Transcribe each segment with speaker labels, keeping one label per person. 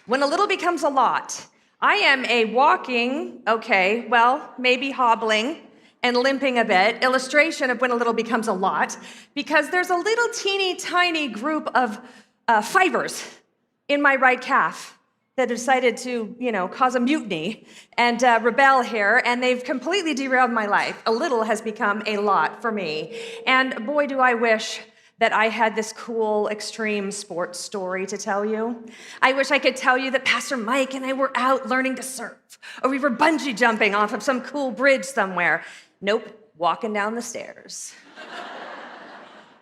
Speaker 1: When a little becomes a lot, I am a walking, maybe hobbling and limping a bit, illustration of when a little becomes a lot, because there's a little teeny tiny group of fibers in my right calf that decided to, cause a mutiny and rebel here, and they've completely derailed my life. A little has become a lot for me. And boy, do I wish that I had this cool extreme sports story to tell you. I wish I could tell you that Pastor Mike and I were out learning to surf, or we were bungee jumping off of some cool bridge somewhere. Nope, walking down the stairs.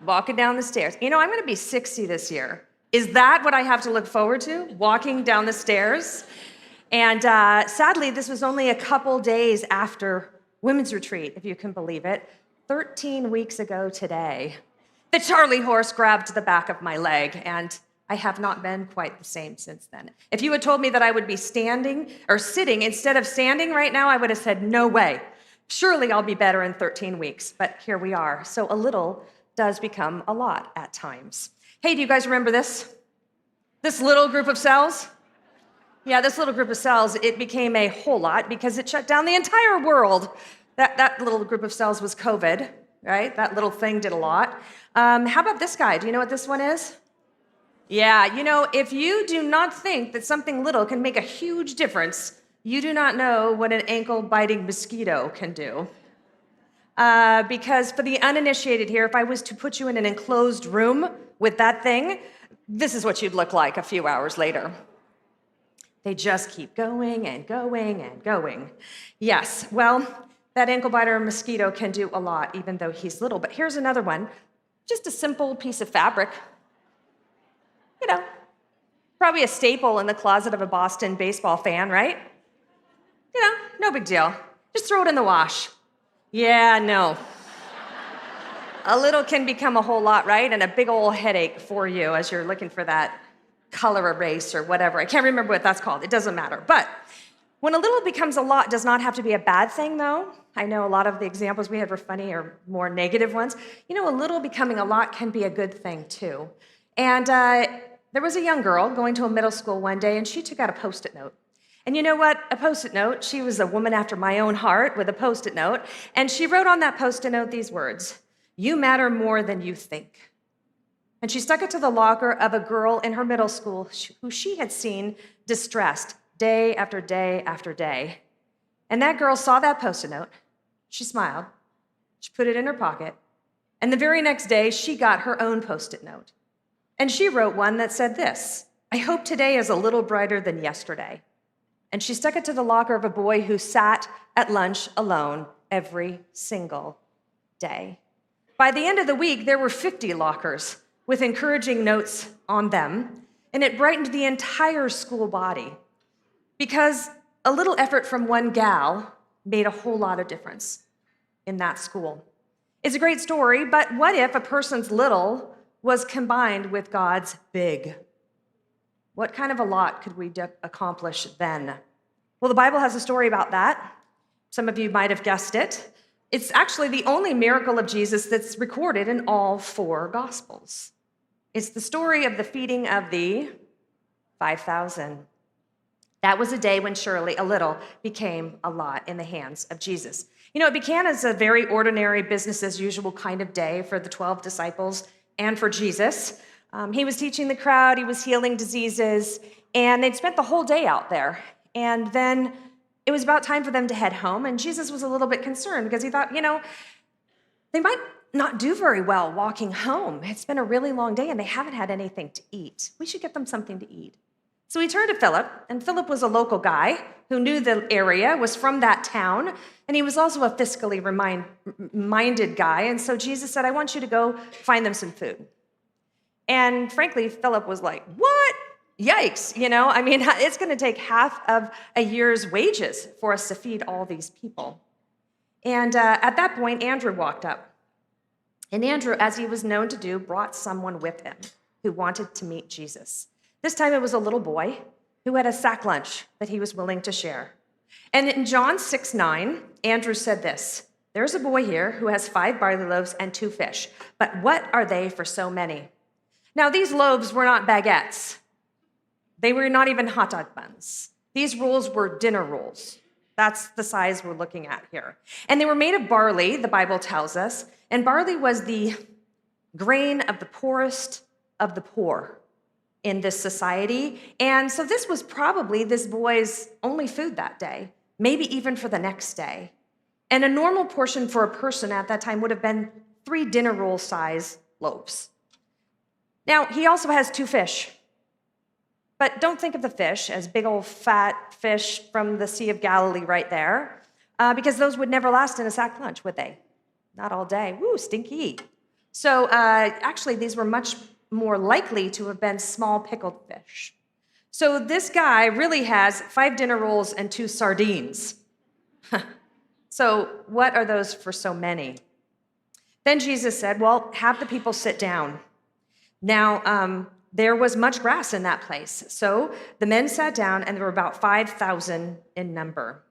Speaker 1: Walking down the stairs. I'm gonna be 60 this year. Is that what I have to look forward to? Walking down the stairs? And sadly, this was only a couple days after women's retreat, if you can believe it. 13 weeks ago today, the Charlie horse grabbed the back of my leg, and I have not been quite the same since then. If you had told me that I would be standing or sitting instead of standing right now, I would have said, no way. Surely I'll be better in 13 weeks, but here we are. So a little does become a lot at times. Hey, do you guys remember this? This little group of cells? Yeah, this little group of cells, it became a whole lot because it shut down the entire world. That little group of cells was COVID, right? That little thing did a lot. How about this guy? Do you know what this one is? Yeah, if you do not think that something little can make a huge difference, you do not know what an ankle-biting mosquito can do. Because for the uninitiated here, if I was to put you in an enclosed room with that thing, this is what you'd look like a few hours later. They just keep going and going and going. Yes, well, that ankle biter mosquito can do a lot, even though he's little. But here's another one. Just a simple piece of fabric. Probably a staple in the closet of a Boston baseball fan, right? No big deal. Just throw it in the wash. Yeah, no. A little can become a whole lot, right? And a big old headache for you as you're looking for that color erase or whatever. I can't remember what that's called. It doesn't matter. But when a little becomes a lot does not have to be a bad thing, though. I know a lot of the examples we had were funny or more negative ones. A little becoming a lot can be a good thing, too. And there was a young girl going to a middle school one day, and she took out a Post-it note. And you know what? A Post-it note, she was a woman after my own heart with a Post-it note, and she wrote on that Post-it note these words, "You matter more than you think." And she stuck it to the locker of a girl in her middle school who she had seen distressed day after day after day. And that girl saw that Post-it note, she smiled, she put it in her pocket, and the very next day, she got her own Post-it note. And she wrote one that said this, "I hope today is a little brighter than yesterday." And she stuck it to the locker of a boy who sat at lunch alone every single day. By the end of the week, there were 50 lockers with encouraging notes on them, and it brightened the entire school body because a little effort from one gal made a whole lot of difference in that school. It's a great story, but what if a person's little was combined with God's big? What kind of a lot could we accomplish then? Well, the Bible has a story about that. Some of you might have guessed it. It's actually the only miracle of Jesus that's recorded in all 4 Gospels. It's the story of the feeding of the 5,000. That was a day when surely a little became a lot in the hands of Jesus. It began as a very ordinary business as usual kind of day for the 12 disciples and for Jesus. He was teaching the crowd, he was healing diseases, and they'd spent the whole day out there. And then it was about time for them to head home, and Jesus was a little bit concerned because he thought, they might not do very well walking home. It's been a really long day, and they haven't had anything to eat. We should get them something to eat. So he turned to Philip, and Philip was a local guy who knew the area, was from that town, and he was also a fiscally minded guy. And so Jesus said, "I want you to go find them some food." And frankly, Philip was like, "What? Yikes, it's going to take half of a year's wages for us to feed all these people." And at that point, Andrew walked up. And Andrew, as he was known to do, brought someone with him who wanted to meet Jesus. This time it was a little boy who had a sack lunch that he was willing to share. And in John 6:9, Andrew said this, "There's a boy here who has 5 barley loaves and 2 fish, but what are they for so many?" Now, these loaves were not baguettes. They were not even hot dog buns. These rolls were dinner rolls. That's the size we're looking at here. And they were made of barley, the Bible tells us, and barley was the grain of the poorest of the poor in this society. And so this was probably this boy's only food that day, maybe even for the next day. And a normal portion for a person at that time would have been 3 dinner roll size loaves. Now, he also has 2 fish. But don't think of the fish as big old fat fish from the Sea of Galilee right there, because those would never last in a sack lunch, would they? Not all day. Woo, stinky. So actually, these were much more likely to have been small pickled fish. So this guy really has 5 dinner rolls and 2 sardines. So what are those for so many? Then Jesus said, well, have the people sit down. Now, there was much grass in that place. So the men sat down, and there were about 5,000 in number.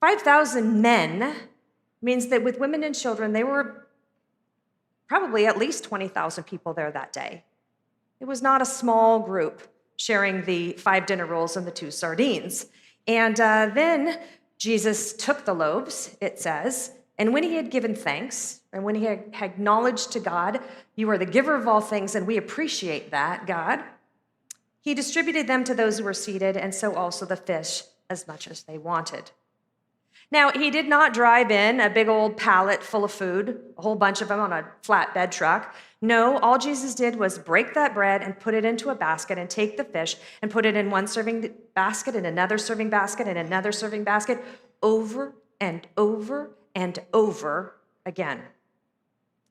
Speaker 1: 5,000 men means that with women and children, there were probably at least 20,000 people there that day. It was not a small group sharing the 5 dinner rolls and the 2 sardines. And then Jesus took the loaves, it says, and when he had given thanks, and when he had acknowledged to God, you are the giver of all things, and we appreciate that, God, he distributed them to those who were seated, and so also the fish as much as they wanted. Now, he did not drive in a big old pallet full of food, a whole bunch of them on a flatbed truck. No, all Jesus did was break that bread and put it into a basket and take the fish and put it in one serving basket and another serving basket and another serving basket over and over and over again.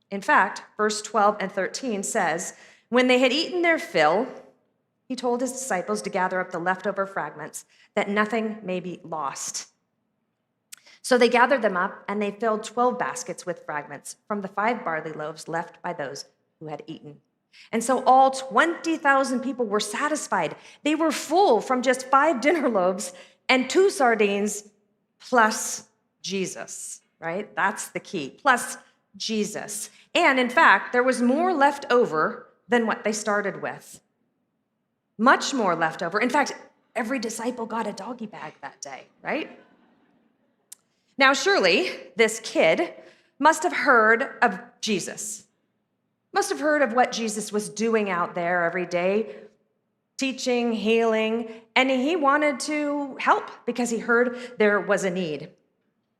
Speaker 1: In fact, verse 12 and 13 says, when they had eaten their fill, he told his disciples to gather up the leftover fragments, that nothing may be lost. So they gathered them up, and they filled 12 baskets with fragments from the 5 barley loaves left by those who had eaten. And so all 20,000 people were satisfied. They were full from just 5 dinner loaves and 2 sardines plus Jesus. Right? That's the key. Plus Jesus. And in fact, there was more left over than what they started with. Much more left over. In fact, every disciple got a doggy bag that day, right? Now, surely this kid must have heard of Jesus. Must have heard of what Jesus was doing out there every day, teaching, healing, and he wanted to help because he heard there was a need.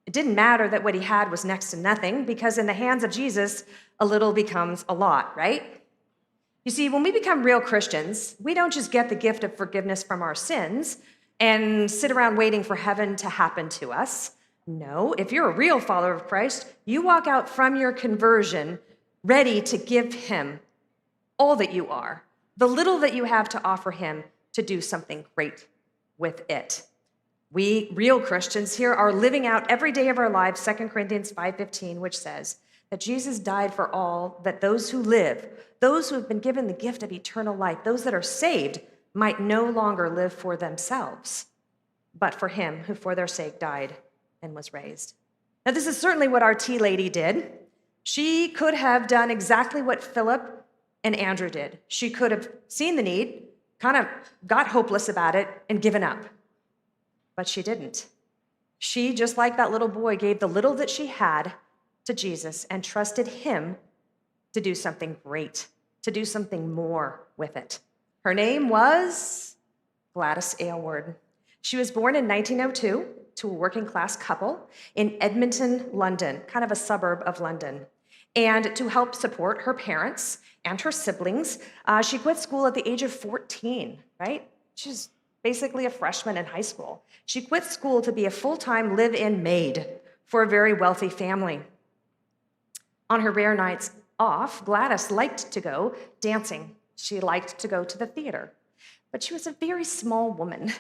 Speaker 1: It didn't matter that what he had was next to nothing, because in the hands of Jesus, a little becomes a lot, right? You see, when we become real Christians, we don't just get the gift of forgiveness from our sins and sit around waiting for heaven to happen to us. No, if you're a real follower of Christ, you walk out from your conversion ready to give him all that you are, the little that you have to offer him, to do something great with it. We real Christians here are living out every day of our lives 2 Corinthians 5:15, which says that Jesus died for all, that those who live, those who have been given the gift of eternal life, those that are saved, might no longer live for themselves, but for him who for their sake died and was raised. Now, this is certainly what our tea lady did. She could have done exactly what Philip and Andrew did. She could have seen the need, kind of got hopeless about it, and given up. But she didn't. She, just like that little boy, gave the little that she had to Jesus and trusted him to do something great, to do something more with it. Her name was Gladys Aylward. She was born in 1902 to a working class couple in Edmonton, London, kind of a suburb of London. And to help support her parents and her siblings, she quit school at the age of 14, right? She's basically a freshman in high school. She quit school to be a full-time live-in maid for a very wealthy family. On her rare nights off, Gladys liked to go dancing. She liked to go to the theater. But she was a very small woman.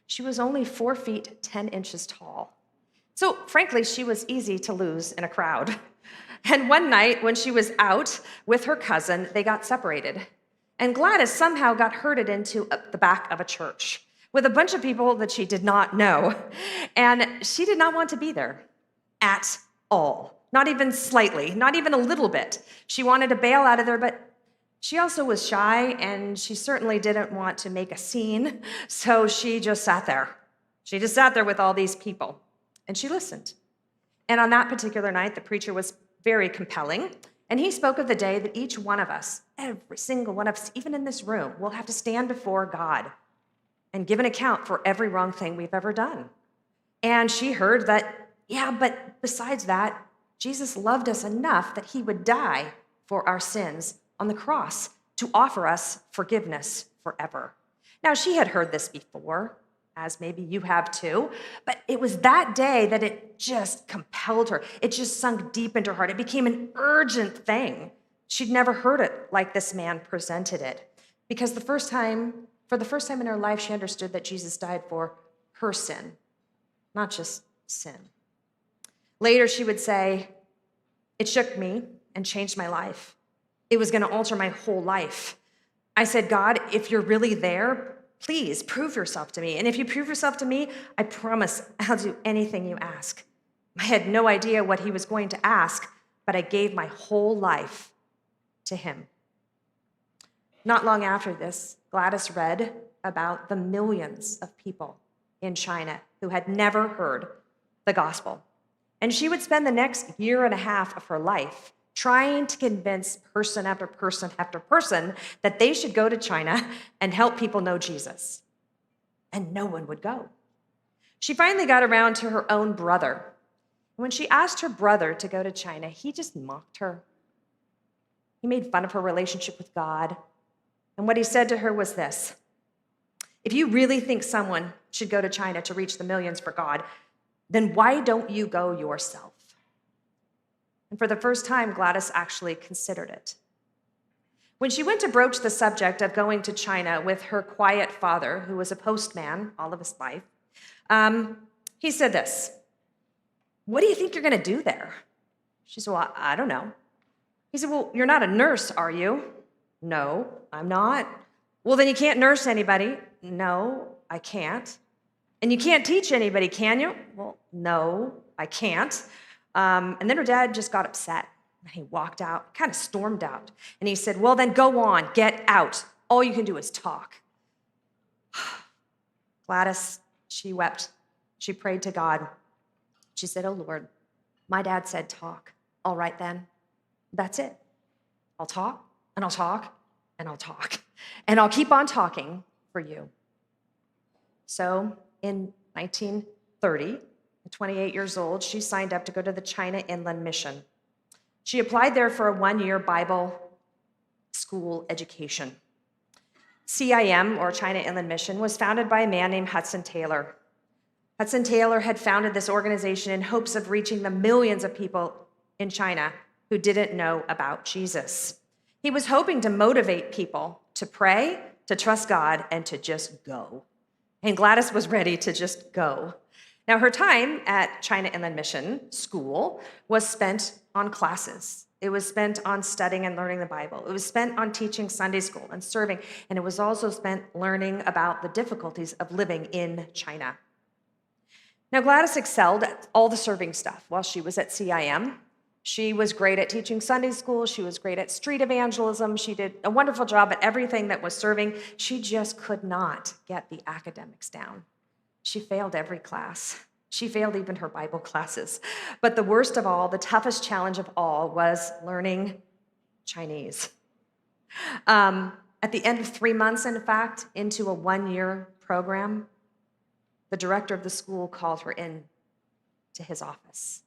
Speaker 1: She was only 4 feet, 10 inches tall. So frankly, she was easy to lose in a crowd. And one night when she was out with her cousin, they got separated. And Gladys somehow got herded into the back of a church with a bunch of people that she did not know. And she did not want to be there at all. Not even slightly, not even a little bit. She wanted to bail out of there, but She also was shy, and she certainly didn't want to make a scene, so she just sat there. She just sat there with all these people, and she listened. And on that particular night, the preacher was very compelling, and he spoke of the day that each one of us, every single one of us, even in this room, will have to stand before God and give an account for every wrong thing we've ever done. And she heard that, yeah, but besides that, Jesus loved us enough that he would die for our sins on the cross to offer us forgiveness forever. Now, she had heard this before, as maybe you have too, but it was that day that it just compelled her. It just sunk deep into her heart. It became an urgent thing. She'd never heard it like this man presented it, because for the first time in her life, she understood that Jesus died for her sin, not just sin. Later, she would say, "It shook me and changed my life. It was going to alter my whole life. I said, God, if you're really there, please prove yourself to me. And if you prove yourself to me, I promise I'll do anything you ask." I had no idea what he was going to ask, but I gave my whole life to him. Not long after this, Gladys read about the millions of people in China who had never heard the gospel. And she would spend the next year and a half of her life trying to convince person after person after person that they should go to China and help people know Jesus. And no one would go. She finally got around to her own brother. When she asked her brother to go to China, he just mocked her. He made fun of her relationship with God. And what he said to her was this: "If you really think someone should go to China to reach the millions for God, then why don't you go yourself?" And for the first time, Gladys actually considered it. When she went to broach the subject of going to China with her quiet father, who was a postman all of his life, he said this: "What do you think you're going to do there?" She said, "Well, I don't know." He said, "Well, you're not a nurse, are you?" "No, I'm not." "Well, then you can't nurse anybody." "No, I can't." "And you can't teach anybody, can you?" "Well, no, I can't." And then her dad just got upset. And he walked out, kind of stormed out. And he said, "Well, then go on, get out. All you can do is talk." Gladys, she wept. She prayed to God. She said, "Oh, Lord, my dad said talk. All right, then. That's it. I'll talk, and I'll talk, and I'll talk. And I'll keep on talking for you." So in 1930, at 28 years old, she signed up to go to the China Inland Mission. She applied there for a one-year Bible school education. CIM, or China Inland Mission, was founded by a man named Hudson Taylor. Hudson Taylor had founded this organization in hopes of reaching the millions of people in China who didn't know about Jesus. He was hoping to motivate people to pray, to trust God, and to just go. And Gladys was ready to just go. Now, her time at China Inland Mission School was spent on classes. It was spent on studying and learning the Bible. It was spent on teaching Sunday school and serving, and it was also spent learning about the difficulties of living in China. Now, Gladys excelled at all the serving stuff while she was at CIM. She was great at teaching Sunday school. She was great at street evangelism. She did a wonderful job at everything that was serving. She just could not get the academics down. She failed every class. She failed even her Bible classes. But the worst of all, the toughest challenge of all, was learning Chinese. At the end of 3 months, in fact, into a one-year program, the director of the school called her in to his office.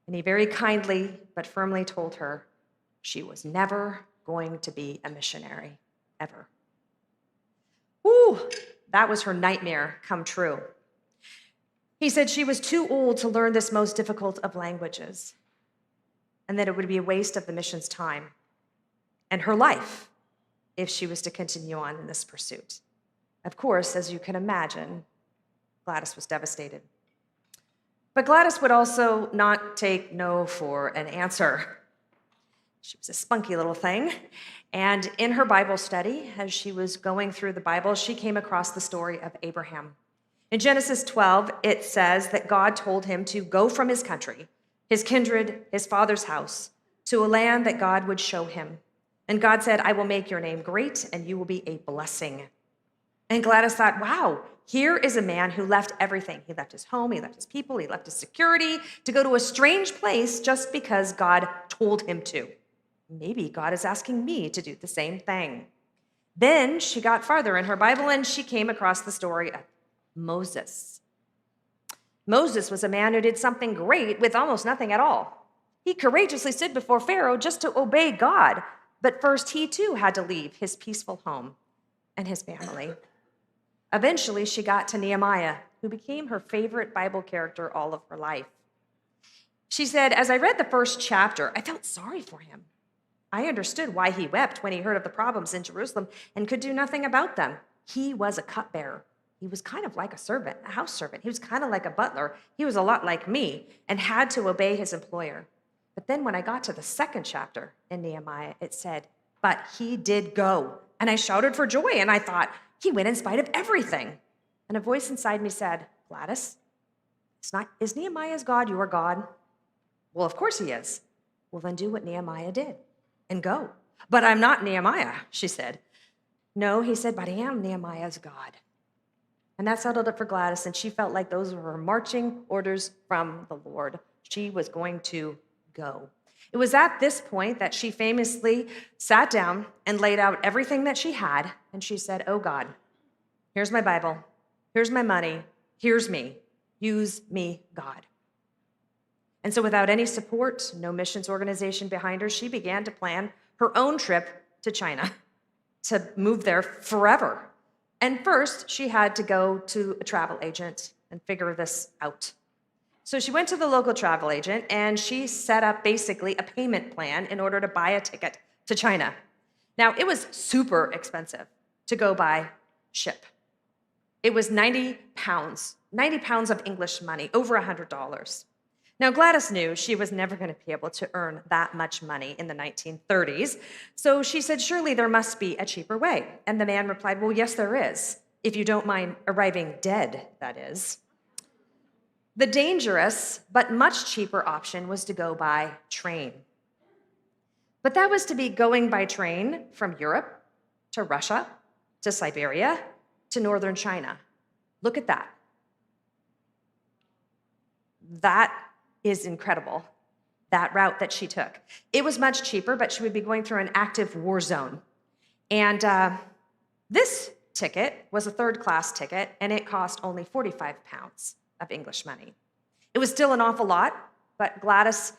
Speaker 1: And he very kindly but firmly told her she was never going to be a missionary, ever. Whew, that was her nightmare come true. He said she was too old to learn this most difficult of languages, and that it would be a waste of the mission's time and her life if she was to continue on in this pursuit. Of course, as you can imagine, Gladys was devastated. But Gladys would also not take no for an answer. She was a spunky little thing, and in her Bible study, as she was going through the Bible, she came across the story of Abraham. In Genesis 12, it says that God told him to go from his country, his kindred, his father's house, to a land that God would show him. And God said, I will make your name great and you will be a blessing. And Gladys thought, wow, here is a man who left everything. He left his home, he left his people, he left his security to go to a strange place just because God told him to. Maybe God is asking me to do the same thing. Then she got farther in her Bible and she came across the story of Moses. Moses was a man who did something great with almost nothing at all. He courageously stood before Pharaoh just to obey God, but first he too had to leave his peaceful home and his family. Eventually, she got to Nehemiah, who became her favorite Bible character all of her life. She said, as I read the first chapter, I felt sorry for him. I understood why he wept when he heard of the problems in Jerusalem and could do nothing about them. He was a cupbearer. He was kind of like a servant, a house servant. He was kind of like a butler. He was a lot like me and had to obey his employer. But then when I got to the second chapter in Nehemiah, it said, but he did go. And I shouted for joy, and I thought, he went in spite of everything. And a voice inside me said, Gladys, is Nehemiah's God your God? Well, of course he is. Well, then do what Nehemiah did and go. But I'm not Nehemiah, she said. No, he said, but I am Nehemiah's God. And that settled it for Gladys, and she felt like those were her marching orders from the Lord. She was going to go. It was at this point that she famously sat down and laid out everything that she had, and she said, oh God, here's my Bible, here's my money, here's me, use me, God. And so without any support, no missions organization behind her, she began to plan her own trip to China to move there forever. And first, she had to go to a travel agent and figure this out. So she went to the local travel agent and she set up basically a payment plan in order to buy a ticket to China. Now, it was super expensive to go by ship. It was 90 pounds of English money, over $100. Now, Gladys knew she was never going to be able to earn that much money in the 1930s, so she said, surely there must be a cheaper way. And the man replied, well, yes, there is, if you don't mind arriving dead, that is. The dangerous but much cheaper option was to go by train. But that was to be going by train from Europe to Russia to Siberia to northern China. Look at that. That is incredible, that route that she took. It was much cheaper, but she would be going through an active war zone. And this ticket was a third-class ticket, and it cost only 45 pounds of English money. It was still an awful lot, but Gladys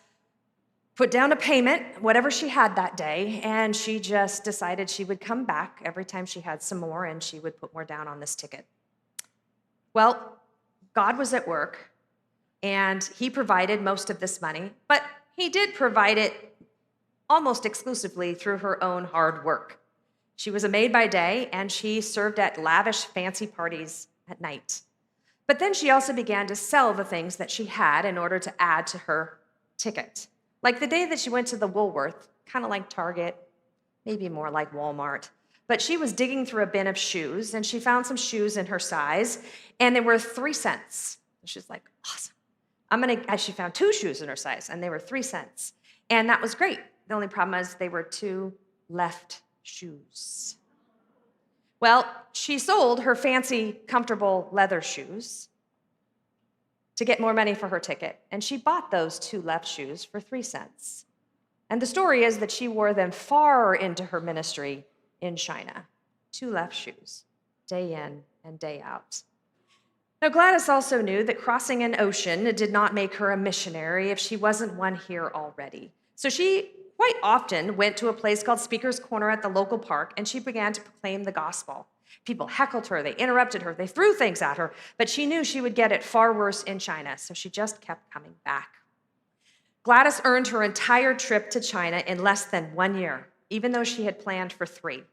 Speaker 1: put down a payment, whatever she had that day, and she just decided she would come back every time she had some more, and she would put more down on this ticket. Well, God was at work, and he provided most of this money, but he did provide it almost exclusively through her own hard work. She was a maid by day, and she served at lavish, fancy parties at night. But then she also began to sell the things that she had in order to add to her ticket. Like the day that she went to the Woolworth, kind of like Target, maybe more like Walmart. But she was digging through a bin of shoes, and she found some shoes in her size, and they were 3 cents. She's like, awesome. She found 2 shoes in her size, and they were 3 cents. And that was great. The only problem is they were 2 left shoes. Well, she sold her fancy, comfortable leather shoes to get more money for her ticket, and she bought those 2 left shoes for 3 cents. And the story is that she wore them far into her ministry in China. 2 left shoes, day in and day out. Now, Gladys also knew that crossing an ocean did not make her a missionary if she wasn't one here already. So she quite often went to a place called Speaker's Corner at the local park, and she began to proclaim the gospel. People heckled her, they interrupted her, they threw things at her, but she knew she would get it far worse in China, so she just kept coming back. Gladys earned her entire trip to China in less than 1 year, even though she had planned for 3.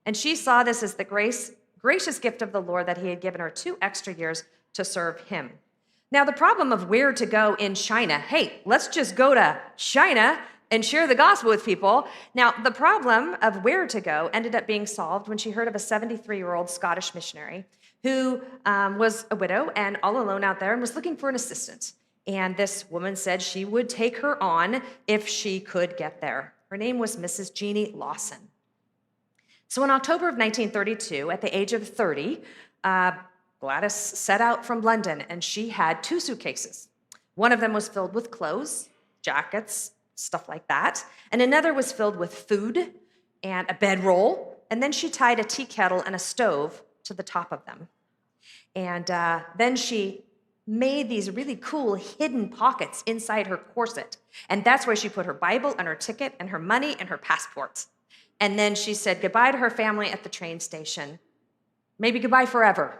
Speaker 1: And she saw this as the gracious gift of the Lord that he had given her 2 extra years to serve him. Now, the problem of where to go in China, hey, let's just go to China and share the gospel with people. Now, the problem of where to go ended up being solved when she heard of a 73-year-old Scottish missionary who was a widow and all alone out there and was looking for an assistant. And this woman said she would take her on if she could get there. Her name was Mrs. Jeannie Lawson. So in October of 1932, at the age of 30, Gladys set out from London, and she had 2 suitcases. One of them was filled with clothes, jackets, stuff like that, and another was filled with food and a bedroll, and then she tied a tea kettle and a stove to the top of them. And then she made these really cool hidden pockets inside her corset. And that's where she put her Bible and her ticket and her money and her passport. And then she said goodbye to her family at the train station. Maybe goodbye forever.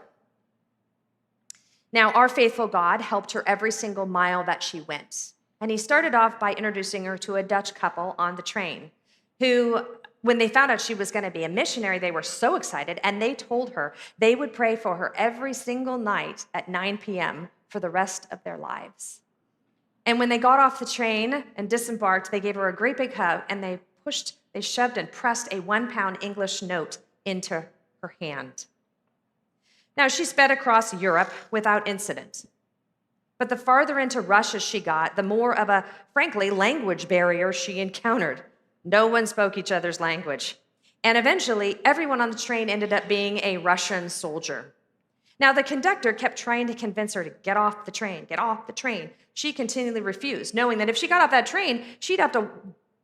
Speaker 1: Now, our faithful God helped her every single mile that she went. And he started off by introducing her to a Dutch couple on the train who, when they found out she was going to be a missionary, they were so excited, and they told her they would pray for her every single night at 9 p.m. for the rest of their lives. And when they got off the train and disembarked, they gave her a great big hug, and they shoved and pressed a 1-pound English note into her hand. Now, she sped across Europe without incident. But the farther into Russia she got, the more of a, frankly, language barrier she encountered. No one spoke each other's language. And eventually, everyone on the train ended up being a Russian soldier. Now, the conductor kept trying to convince her to get off the train, get off the train. She continually refused, knowing that if she got off that train, she'd have to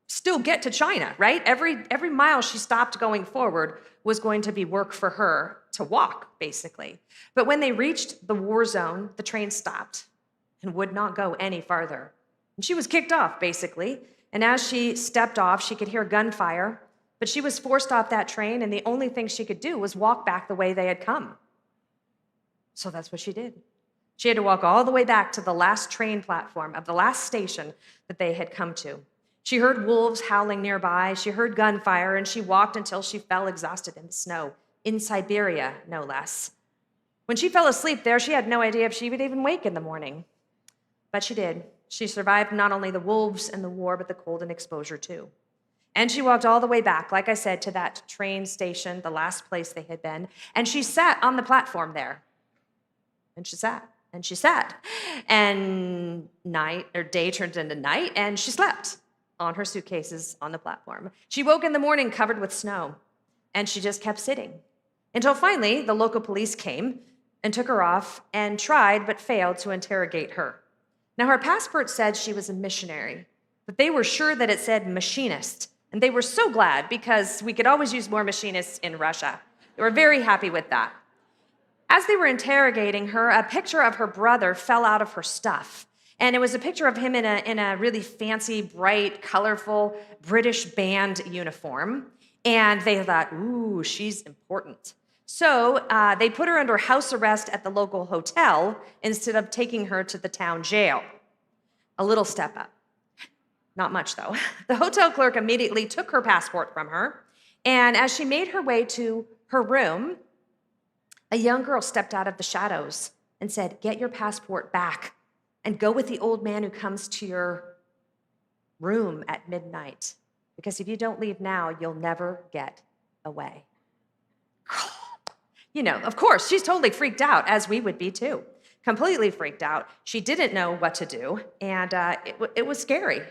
Speaker 1: still get to China, right? Every mile she stopped going forward was going to be work for her to walk, basically. But when they reached the war zone, the train stopped and would not go any farther. And she was kicked off, basically. And as she stepped off, she could hear gunfire, but she was forced off that train, and the only thing she could do was walk back the way they had come. So that's what she did. She had to walk all the way back to the last train platform of the last station that they had come to. She heard wolves howling nearby, she heard gunfire, and she walked until she fell exhausted in the snow, in Siberia, no less. When she fell asleep there, she had no idea if she would even wake in the morning. But she did. She survived not only the wolves and the war, but the cold and exposure too. And she walked all the way back, like I said, to that train station, the last place they had been, and she sat on the platform there. And she sat, and she sat. And day turned into night, and she slept on her suitcases on the platform. She woke in the morning covered with snow, and she just kept sitting until finally the local police came and took her off and tried but failed to interrogate her. Now, her passport said she was a missionary, but they were sure that it said machinist, and they were so glad because we could always use more machinists in Russia. They were very happy with that. As they were interrogating her, a picture of her brother fell out of her stuff. And it was a picture of him in a really fancy, bright, colorful British band uniform. And they thought, ooh, she's important. So they put her under house arrest at the local hotel instead of taking her to the town jail. A little step up. Not much, though. The hotel clerk immediately took her passport from her. And as she made her way to her room, a young girl stepped out of the shadows and said, "Get your passport back and go with the old man who comes to your room at midnight. Because if you don't leave now, you'll never get away." You know, of course, she's totally freaked out, as we would be too. Completely freaked out. She didn't know what to do, and it was scary.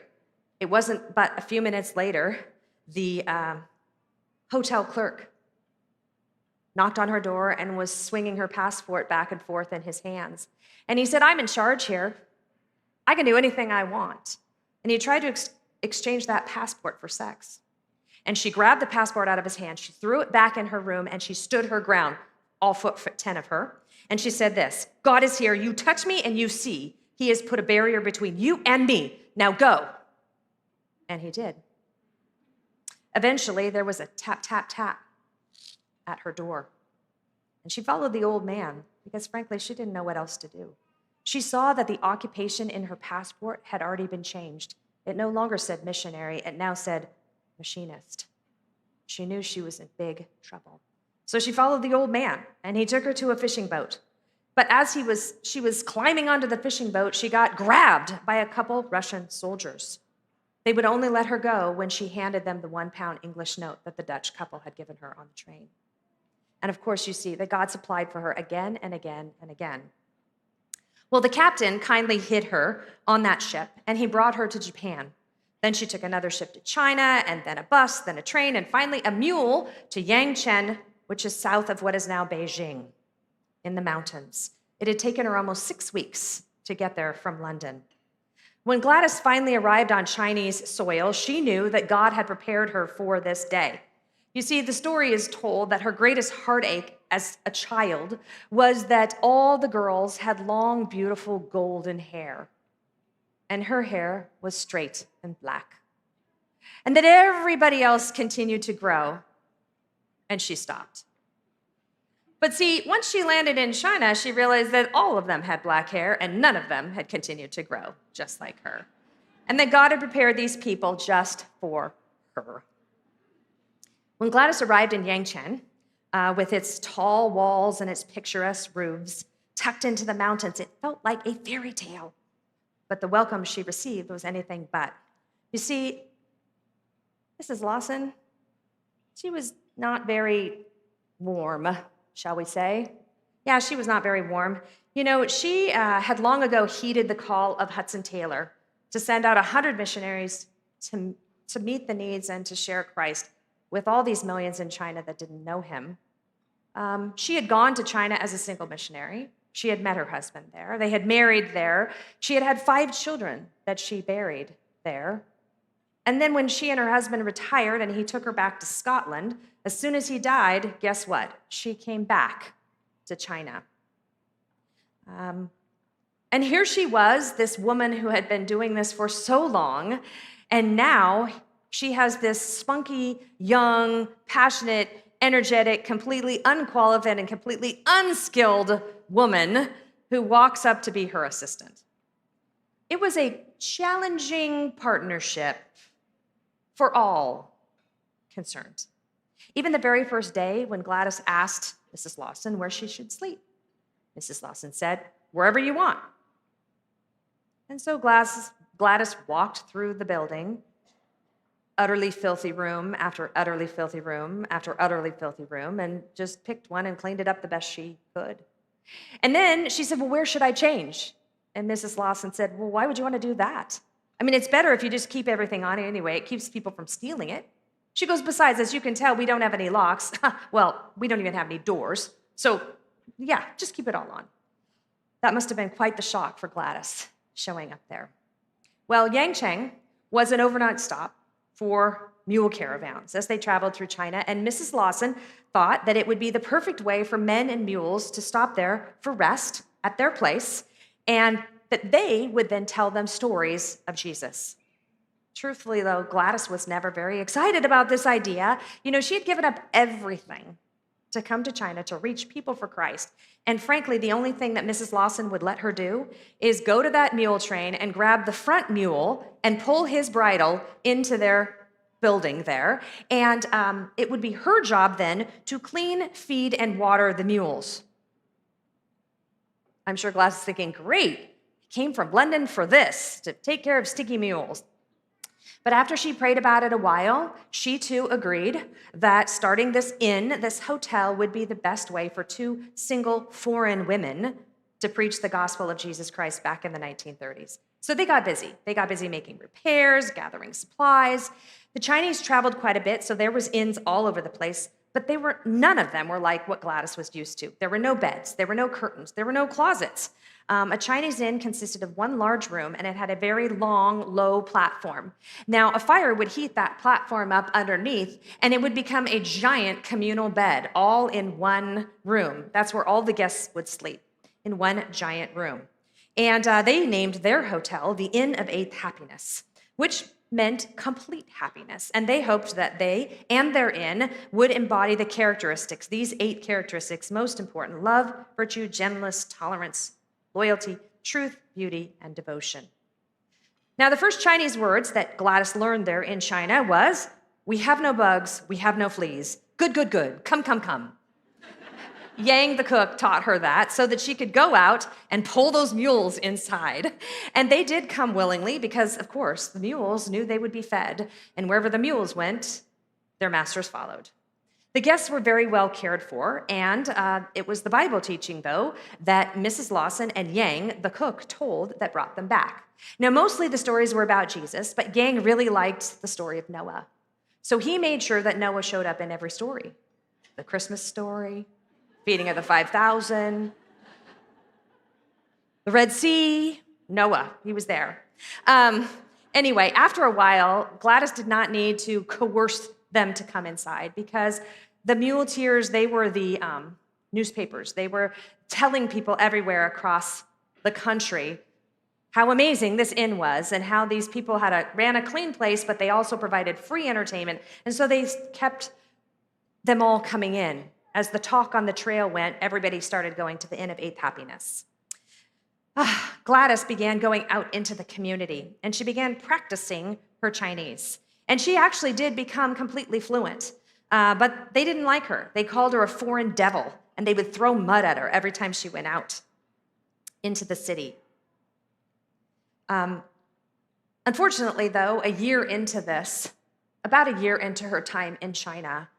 Speaker 1: It wasn't but a few minutes later, the hotel clerk knocked on her door and was swinging her passport back and forth in his hands. And he said, "I'm in charge here. I can do anything I want." And he tried to exchange that passport for sex. And she grabbed the passport out of his hand, she threw it back in her room, and she stood her ground, all 4'10" of her. And she said this, "God is here. You touch me and you see. He has put a barrier between you and me. Now go." And he did. Eventually, there was a tap, tap, tap at her door. And she followed the old man because, frankly, she didn't know what else to do. She saw that the occupation in her passport had already been changed. It no longer said missionary, it now said machinist. She knew she was in big trouble. So she followed the old man, and he took her to a fishing boat. But as she was climbing onto the fishing boat, she got grabbed by a couple Russian soldiers. They would only let her go when she handed them the 1-pound English note that the Dutch couple had given her on the train. And of course, you see that God supplied for her again and again and again. Well, the captain kindly hid her on that ship, and he brought her to Japan. Then she took another ship to China, and then a bus, then a train, and finally a mule to Yangchen, which is south of what is now Beijing, in the mountains. It had taken her almost 6 weeks to get there from London. When Gladys finally arrived on Chinese soil, she knew that God had prepared her for this day. You see, the story is told that her greatest heartache as a child was that all the girls had long, beautiful golden hair, and her hair was straight and black, and that everybody else continued to grow, and she stopped. But see, once she landed in China, she realized that all of them had black hair and none of them had continued to grow, just like her. And that God had prepared these people just for her. When Gladys arrived in Yangchen, with its tall walls and its picturesque roofs, tucked into the mountains, it felt like a fairy tale. But the welcome she received was anything but. You see, Mrs. Lawson, she was not very warm, shall we say. Yeah, she was not very warm. You know, she had long ago heeded the call of Hudson Taylor to send out 100 missionaries to meet the needs and to share Christ with all these millions in China that didn't know him. She had gone to China as a single missionary. She had met her husband there. They had married there. She had had 5 children that she buried there. And then when she and her husband retired and he took her back to Scotland, as soon as he died, guess what? She came back to China. And here she was, this woman who had been doing this for so long, and now she has this spunky, young, passionate, energetic, completely unqualified and completely unskilled woman who walks up to be her assistant. It was a challenging partnership for all concerned. Even the very first day when Gladys asked Mrs. Lawson where she should sleep, Mrs. Lawson said, "Wherever you want." And so Gladys walked through the building, utterly filthy room after utterly filthy room after utterly filthy room, and just picked one and cleaned it up the best she could. And then she said, "Well, where should I change?" And Mrs. Lawson said, "Well, why would you want to do that? I mean, it's better if you just keep everything on anyway. It keeps people from stealing it." She goes, "Besides, as you can tell, we don't have any locks." Well, we don't even have any doors. So yeah, just keep it all on. That must have been quite the shock for Gladys showing up there. Well, Yangcheng was an overnight stop for mule caravans as they traveled through China, and Mrs. Lawson thought that it would be the perfect way for men and mules to stop there for rest at their place, and that they would then tell them stories of Jesus. Truthfully, though, Gladys was never very excited about this idea. You know, she had given up everything to come to China to reach people for Christ. And frankly, the only thing that Mrs. Lawson would let her do is go to that mule train and grab the front mule and pull his bridle into their building there. And it would be her job then to clean, feed, and water the mules. I'm sure Gladys is thinking, great, came from London for this, to take care of sticky mules. But after she prayed about it a while, she too agreed that starting this inn, this hotel, would be the best way for 2 single foreign women to preach the gospel of Jesus Christ back in the 1930s. So they got busy. They got busy making repairs, gathering supplies. The Chinese traveled quite a bit, so there was inns all over the place, but none of them were like what Gladys was used to. There were no beds, there were no curtains, there were no closets. A Chinese inn consisted of one large room, and it had a very long, low platform. Now, a fire would heat that platform up underneath, and it would become a giant communal bed, all in one room. That's where all the guests would sleep, in one giant room. And they named their hotel the Inn of Eighth Happiness, which meant complete happiness. And they hoped that they and their inn would embody the characteristics, these 8 characteristics, most important: love, virtue, gentleness, tolerance, loyalty, truth, beauty, and devotion. Now, the first Chinese words that Gladys learned there in China was, "We have no bugs, we have no fleas. Good, good, good. Come, come, come." Yang, the cook, taught her that so that she could go out and pull those mules inside. And they did come willingly because, of course, the mules knew they would be fed. And wherever the mules went, their masters followed. The guests were very well cared for, and it was the Bible teaching, though, that Mrs. Lawson and Yang, the cook, told that brought them back. Now, mostly the stories were about Jesus, but Yang really liked the story of Noah. So he made sure that Noah showed up in every story. The Christmas story, feeding of the 5,000, the Red Sea, Noah, he was there. Anyway, after a while, Gladys did not need to coerce them to come inside because the muleteers, they were the newspapers. They were telling people everywhere across the country how amazing this inn was and how these people ran a clean place, but they also provided free entertainment. And so they kept them all coming in. As the talk on the trail went, everybody started going to the Inn of Eighth Happiness. Gladys began going out into the community, and she began practicing her Chinese. And she actually did become completely fluent, but they didn't like her. They called her a foreign devil, and they would throw mud at her every time she went out into the city. Unfortunately, though, about a year into her time in China,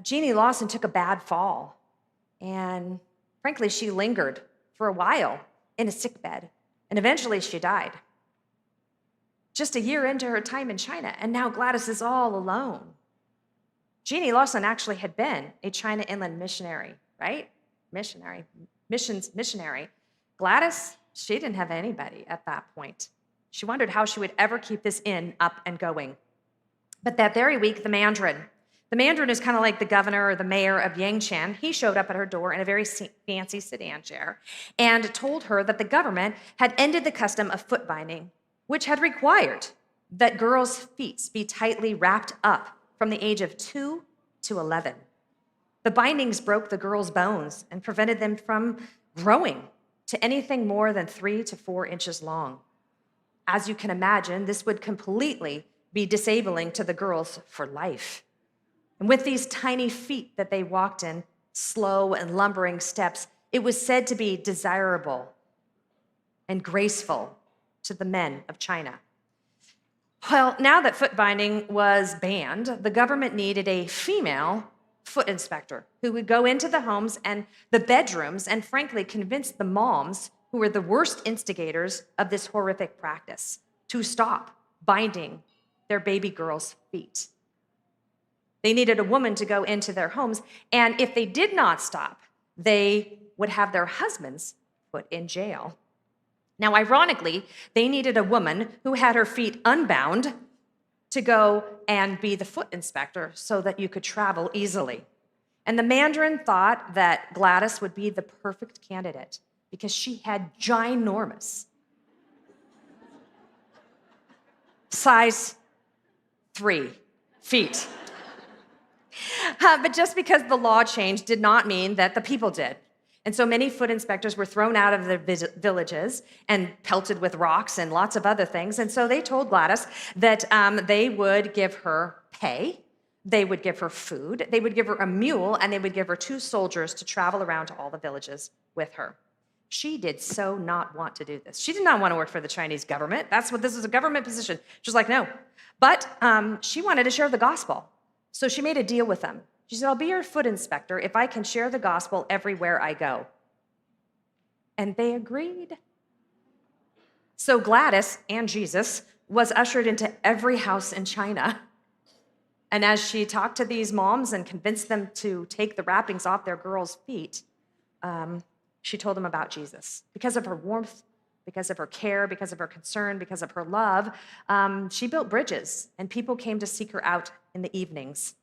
Speaker 1: Jeannie Lawson took a bad fall, and frankly, she lingered for a while in a sickbed, and eventually she died. Just a year into her time in China, and now Gladys is all alone. Jeannie Lawson actually had been a China inland missionary, right? Missionary. Gladys, she didn't have anybody at that point. She wondered how she would ever keep this inn up and going. But that very week, the Mandarin is kind of like the governor or the mayor of Yangshan. He showed up at her door in a very fancy sedan chair and told her that the government had ended the custom of foot binding, which had required that girls' feet be tightly wrapped up from the age of 2 to 11. The bindings broke the girls' bones and prevented them from growing to anything more than 3 to 4 inches long. As you can imagine, this would completely be disabling to the girls for life. And with these tiny feet that they walked in, slow and lumbering steps, it was said to be desirable and graceful to the men of China. Well, now that foot binding was banned, the government needed a female foot inspector who would go into the homes and the bedrooms and frankly convince the moms who were the worst instigators of this horrific practice to stop binding their baby girls' feet. They needed a woman to go into their homes, and if they did not stop, they would have their husbands put in jail. Now, ironically, they needed a woman who had her feet unbound to go and be the foot inspector so that you could travel easily. And the Mandarin thought that Gladys would be the perfect candidate because she had ginormous size 3 feet. But just because the law changed did not mean that the people did. And so many foot inspectors were thrown out of their villages and pelted with rocks and lots of other things. And so they told Gladys that they would give her pay, they would give her food, they would give her a mule, and they would give her 2 soldiers to travel around to all the villages with her. She did so not want to do this. She did not want to work for the Chinese government. This is a government position. She was like, no. But she wanted to share the gospel. So she made a deal with them. She said, I'll be your foot inspector if I can share the gospel everywhere I go. And they agreed. So Gladys and Jesus was ushered into every house in China. And as she talked to these moms and convinced them to take the wrappings off their girls' feet, she told them about Jesus. Because of her warmth, because of her care, because of her concern, because of her love, she built bridges, and people came to seek her out in the evenings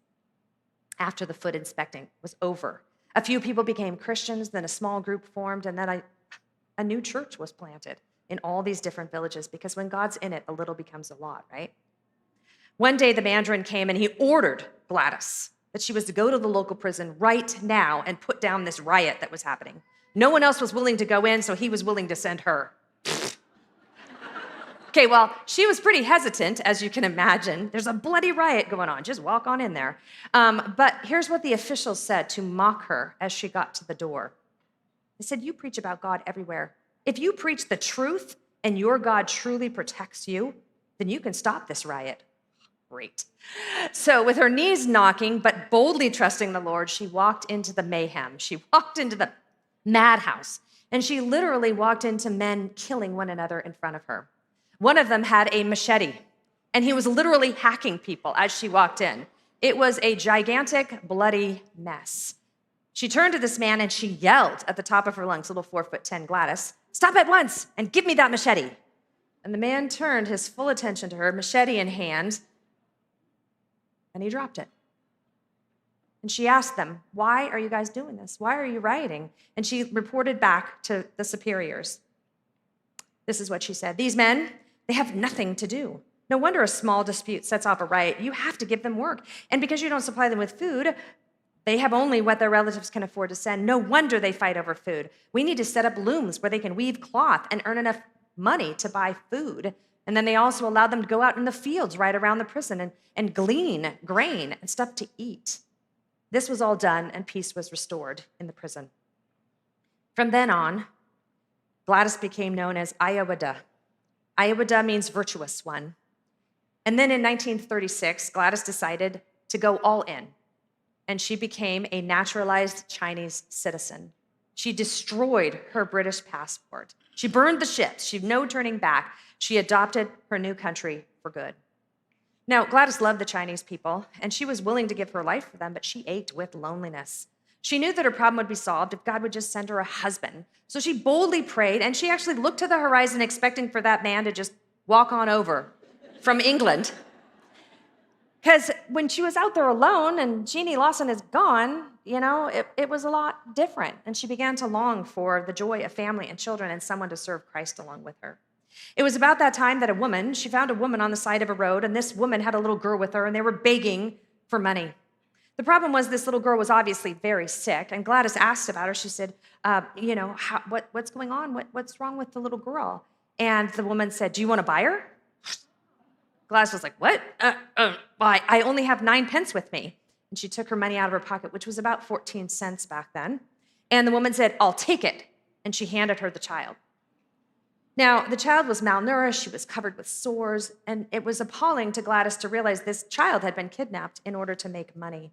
Speaker 1: after the foot inspecting was over. A few people became Christians, then a small group formed, and then a new church was planted in all these different villages, because when God's in it, a little becomes a lot, right? One day, the Mandarin came and he ordered Gladys that she was to go to the local prison right now and put down this riot that was happening. No one else was willing to go in, so he was willing to send her. Okay, well, she was pretty hesitant, as you can imagine. There's a bloody riot going on. Just walk on in there. But here's what the officials said to mock her as she got to the door. They said, you preach about God everywhere. If you preach the truth and your God truly protects you, then you can stop this riot. Great. So with her knees knocking, but boldly trusting the Lord, she walked into the mayhem. She walked into the madhouse, and she literally walked into men killing one another in front of her. One of them had a machete, and he was literally hacking people as she walked in. It was a gigantic, bloody mess. She turned to this man and she yelled at the top of her lungs, little 4'10" Gladys, "Stop at once and give me that machete." And the man turned his full attention to her, machete in hand, and he dropped it. And she asked them, "Why are you guys doing this? Why are you rioting?" And she reported back to the superiors. This is what she said: "These men, they have nothing to do. No wonder a small dispute sets off a riot. You have to give them work. And because you don't supply them with food, they have only what their relatives can afford to send. No wonder they fight over food. We need to set up looms where they can weave cloth and earn enough money to buy food." And then they also allowed them to go out in the fields right around the prison and glean grain and stuff to eat. This was all done, and peace was restored in the prison. From then on, Gladys became known as Ayawada. Ayawada means virtuous one. And then in 1936, Gladys decided to go all in, and she became a naturalized Chinese citizen. She destroyed her British passport. She burned the ships. She had no turning back. She adopted her new country for good. Now, Gladys loved the Chinese people, and she was willing to give her life for them, but she ached with loneliness. She knew that her problem would be solved if God would just send her a husband. So she boldly prayed, and she actually looked to the horizon expecting for that man to just walk on over from England. Because when she was out there alone and Jeannie Lawson is gone, it was a lot different. And she began to long for the joy of family and children and someone to serve Christ along with her. It was about that time that she found a woman on the side of a road, and this woman had a little girl with her, and they were begging for money. The problem was this little girl was obviously very sick, and Gladys asked about her. She said, what's going on? What's wrong with the little girl? And the woman said, "Do you want to buy her?" Gladys was like, "What? I only have 9 pence with me." And she took her money out of her pocket, which was about 14 cents back then. And the woman said, "I'll take it." And she handed her the child. Now, the child was malnourished, she was covered with sores, and it was appalling to Gladys to realize this child had been kidnapped in order to make money.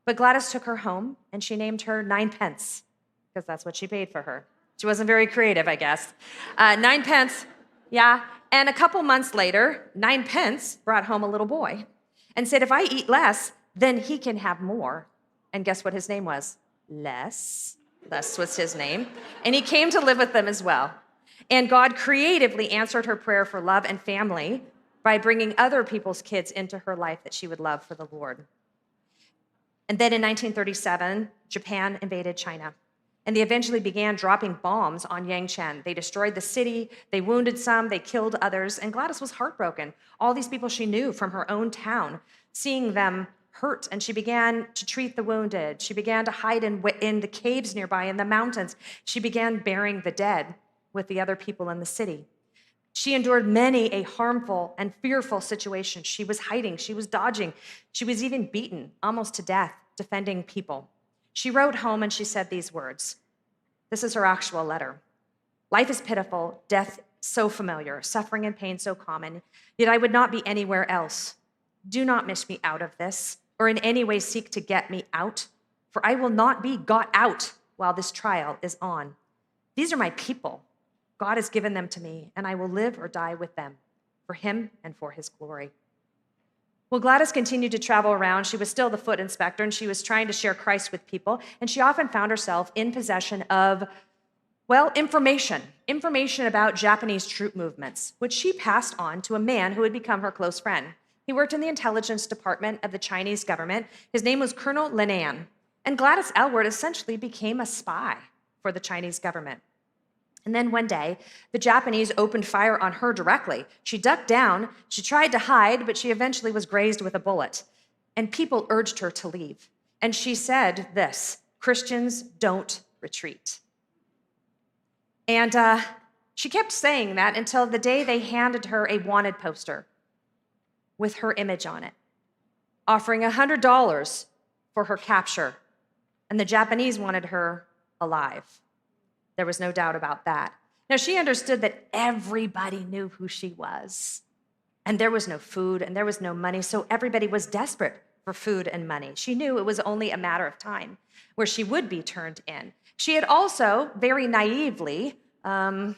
Speaker 1: But Gladys took her home, and she named her 9 pence, because that's what she paid for her. She wasn't very creative, I guess. 9 pence, yeah. And a couple months later, 9 pence brought home a little boy and said, "If I eat less, then he can have more." And guess what his name was? Les. Les was his name. And he came to live with them as well. And God creatively answered her prayer for love and family by bringing other people's kids into her life that she would love for the Lord. And then in 1937, Japan invaded China. And they eventually began dropping bombs on Yangcheng. They destroyed the city, they wounded some, they killed others, and Gladys was heartbroken. All these people she knew from her own town, seeing them hurt, and she began to treat the wounded. She began to hide in the caves nearby, in the mountains. She began burying the dead with the other people in the city. She endured many a harmful and fearful situation. She was hiding, she was dodging, she was even beaten almost to death, defending people. She wrote home and she said these words. This is her actual letter. "Life is pitiful, death so familiar, suffering and pain so common, yet I would not be anywhere else. Do not miss me out of this, or in any way seek to get me out, for I will not be got out while this trial is on. These are my people. God has given them to me, and I will live or die with them, for him and for his glory." Well, Gladys continued to travel around. She was still the foot inspector, and she was trying to share Christ with people, and she often found herself in possession of, information about Japanese troop movements, which she passed on to a man who had become her close friend. He worked in the intelligence department of the Chinese government. His name was Colonel Linan, and Gladys Aylward essentially became a spy for the Chinese government. And then one day, the Japanese opened fire on her directly. She ducked down, she tried to hide, but she eventually was grazed with a bullet. And people urged her to leave. And she said this, "Christians don't retreat." And she kept saying that until the day they handed her a wanted poster with her image on it, offering $100 for her capture. And the Japanese wanted her alive. There was no doubt about that. Now, she understood that everybody knew who she was. And there was no food and there was no money, so everybody was desperate for food and money. She knew it was only a matter of time where she would be turned in. She had also, very naively, done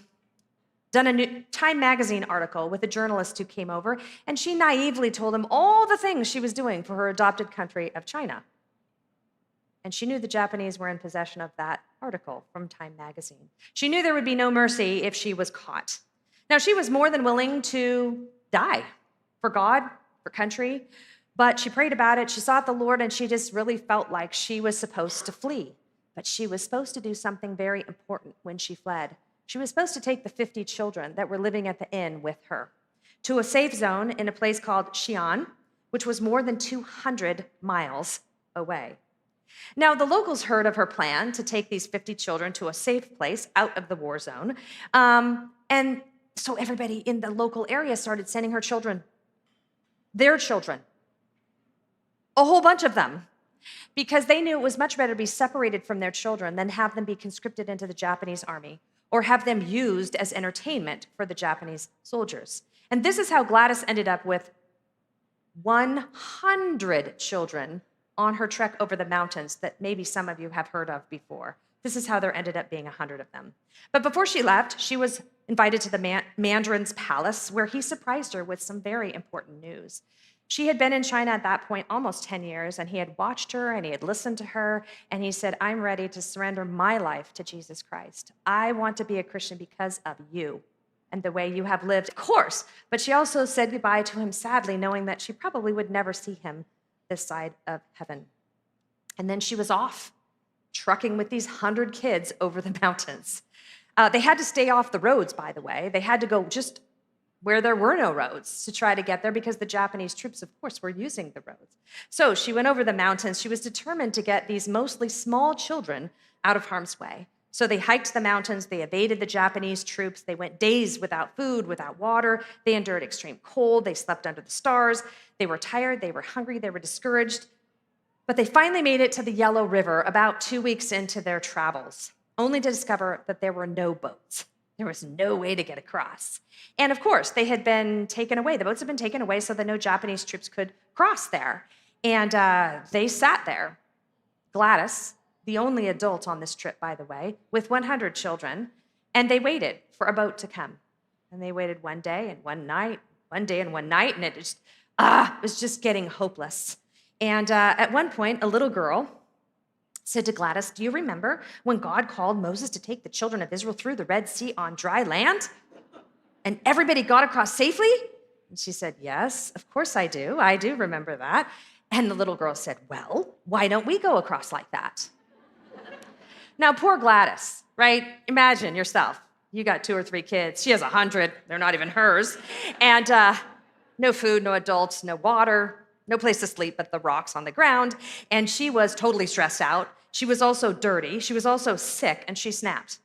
Speaker 1: a new Time magazine article with a journalist who came over, and she naively told him all the things she was doing for her adopted country of China. And she knew the Japanese were in possession of that article from Time magazine. She knew there would be no mercy if she was caught. Now, she was more than willing to die for God, for country, but she prayed about it, she sought the Lord, and she just really felt like she was supposed to flee. But she was supposed to do something very important when she fled. She was supposed to take the 50 children that were living at the inn with her to a safe zone in a place called Xi'an, which was more than 200 miles away. Now, the locals heard of her plan to take these 50 children to a safe place out of the war zone, and so everybody in the local area started sending her children, their children, a whole bunch of them, because they knew it was much better to be separated from their children than have them be conscripted into the Japanese army or have them used as entertainment for the Japanese soldiers. And this is how Gladys ended up with 100 children on her trek over the mountains that maybe some of you have heard of before. This is how there ended up being 100 of them. But before she left, she was invited to the Mandarin's palace, where he surprised her with some very important news. She had been in China at that point almost 10 years, and he had watched her and he had listened to her, and he said, I'm ready to surrender my life to Jesus Christ. I want to be a Christian because of you and the way you have lived, of course. But she also said goodbye to him sadly, knowing that she probably would never see him this side of heaven. And then she was off, trucking with these 100 kids over the mountains. They had to stay off the roads, by the way. They had to go just where there were no roads to try to get there because the Japanese troops, of course, were using the roads. So she went over the mountains. She was determined to get these mostly small children out of harm's way. So they hiked the mountains. They evaded the Japanese troops. They went days without food, without water. They endured extreme cold. They slept under the stars. They were tired. They were hungry. They were discouraged. But they finally made it to the Yellow River about 2 weeks into their travels, only to discover that there were no boats. There was no way to get across. And of course, they had been taken away. The boats had been taken away so that no Japanese troops could cross there. And they sat there. Gladys, the only adult on this trip, by the way, with 100 children, and they waited for a boat to come. And they waited one day and one night, and it was just getting hopeless. And at one point, a little girl said to Gladys, do you remember when God called Moses to take the children of Israel through the Red Sea on dry land? And everybody got across safely? And she said, yes, of course I do. I do remember that. And the little girl said, well, why don't we go across like that? Now, poor Gladys, right? Imagine yourself. You got 2 or 3 kids. She has 100. They're not even hers. And no food, no adults, no water, no place to sleep but the rocks on the ground. And she was totally stressed out. She was also dirty. She was also sick, and she snapped.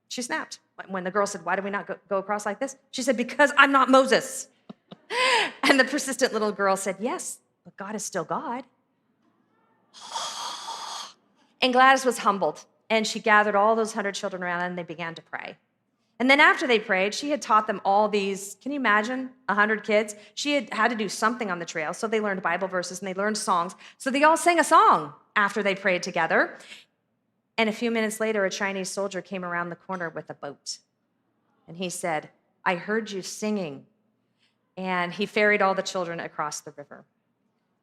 Speaker 1: She snapped. When the girl said, why do we not go across like this? She said, because I'm not Moses. And the persistent little girl said, yes, but God is still God. And Gladys was humbled, and she gathered all those 100 children around, and they began to pray. And then after they prayed, she had taught them all these, can you imagine, 100 kids? She had to do something on the trail, so they learned Bible verses and they learned songs. So they all sang a song after they prayed together. And a few minutes later, a Chinese soldier came around the corner with a boat. And he said, I heard you singing. And he ferried all the children across the river.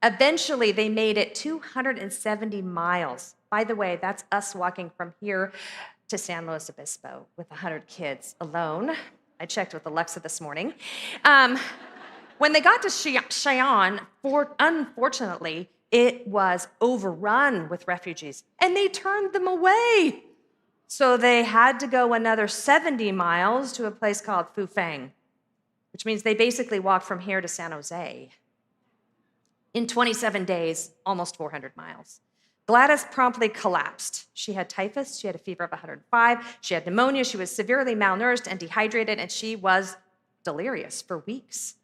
Speaker 1: Eventually, they made it 270 miles. By the way, that's us walking from here to San Luis Obispo with 100 kids alone. I checked with Alexa this morning. When they got to Xi'an, unfortunately, it was overrun with refugees, and they turned them away. So they had to go another 70 miles to a place called Fufang, which means they basically walked from here to San Jose. In 27 days, almost 400 miles. Gladys promptly collapsed. She had typhus, she had a fever of 105, she had pneumonia, she was severely malnourished and dehydrated, and she was delirious for weeks,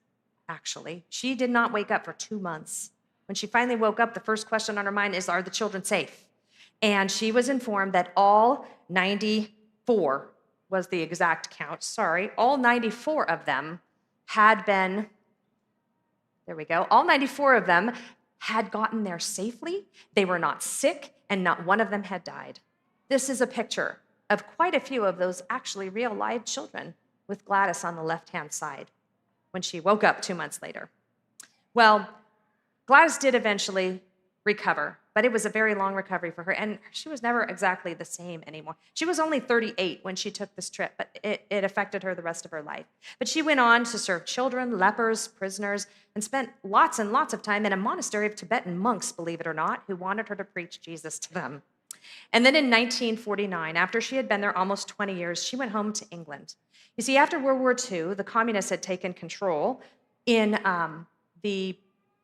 Speaker 1: actually. She did not wake up for 2 months. When she finally woke up, the first question on her mind is, are the children safe? And she was informed that all 94 was the exact count, all 94 of them had been There we go. All 94 of them had gotten there safely. They were not sick, and not one of them had died. This is a picture of quite a few of those actually real live children with Gladys on the left-hand side when she woke up 2 months later. Well, Gladys did eventually recover, but it was a very long recovery for her, and she was never exactly the same anymore. She was only 38 when she took this trip, but it affected her the rest of her life. But she went on to serve children, lepers, prisoners, and spent lots and lots of time in a monastery of Tibetan monks, believe it or not, who wanted her to preach Jesus to them. And then in 1949, after she had been there almost 20 years, she went home to England. You see, after World War II, the communists had taken control in the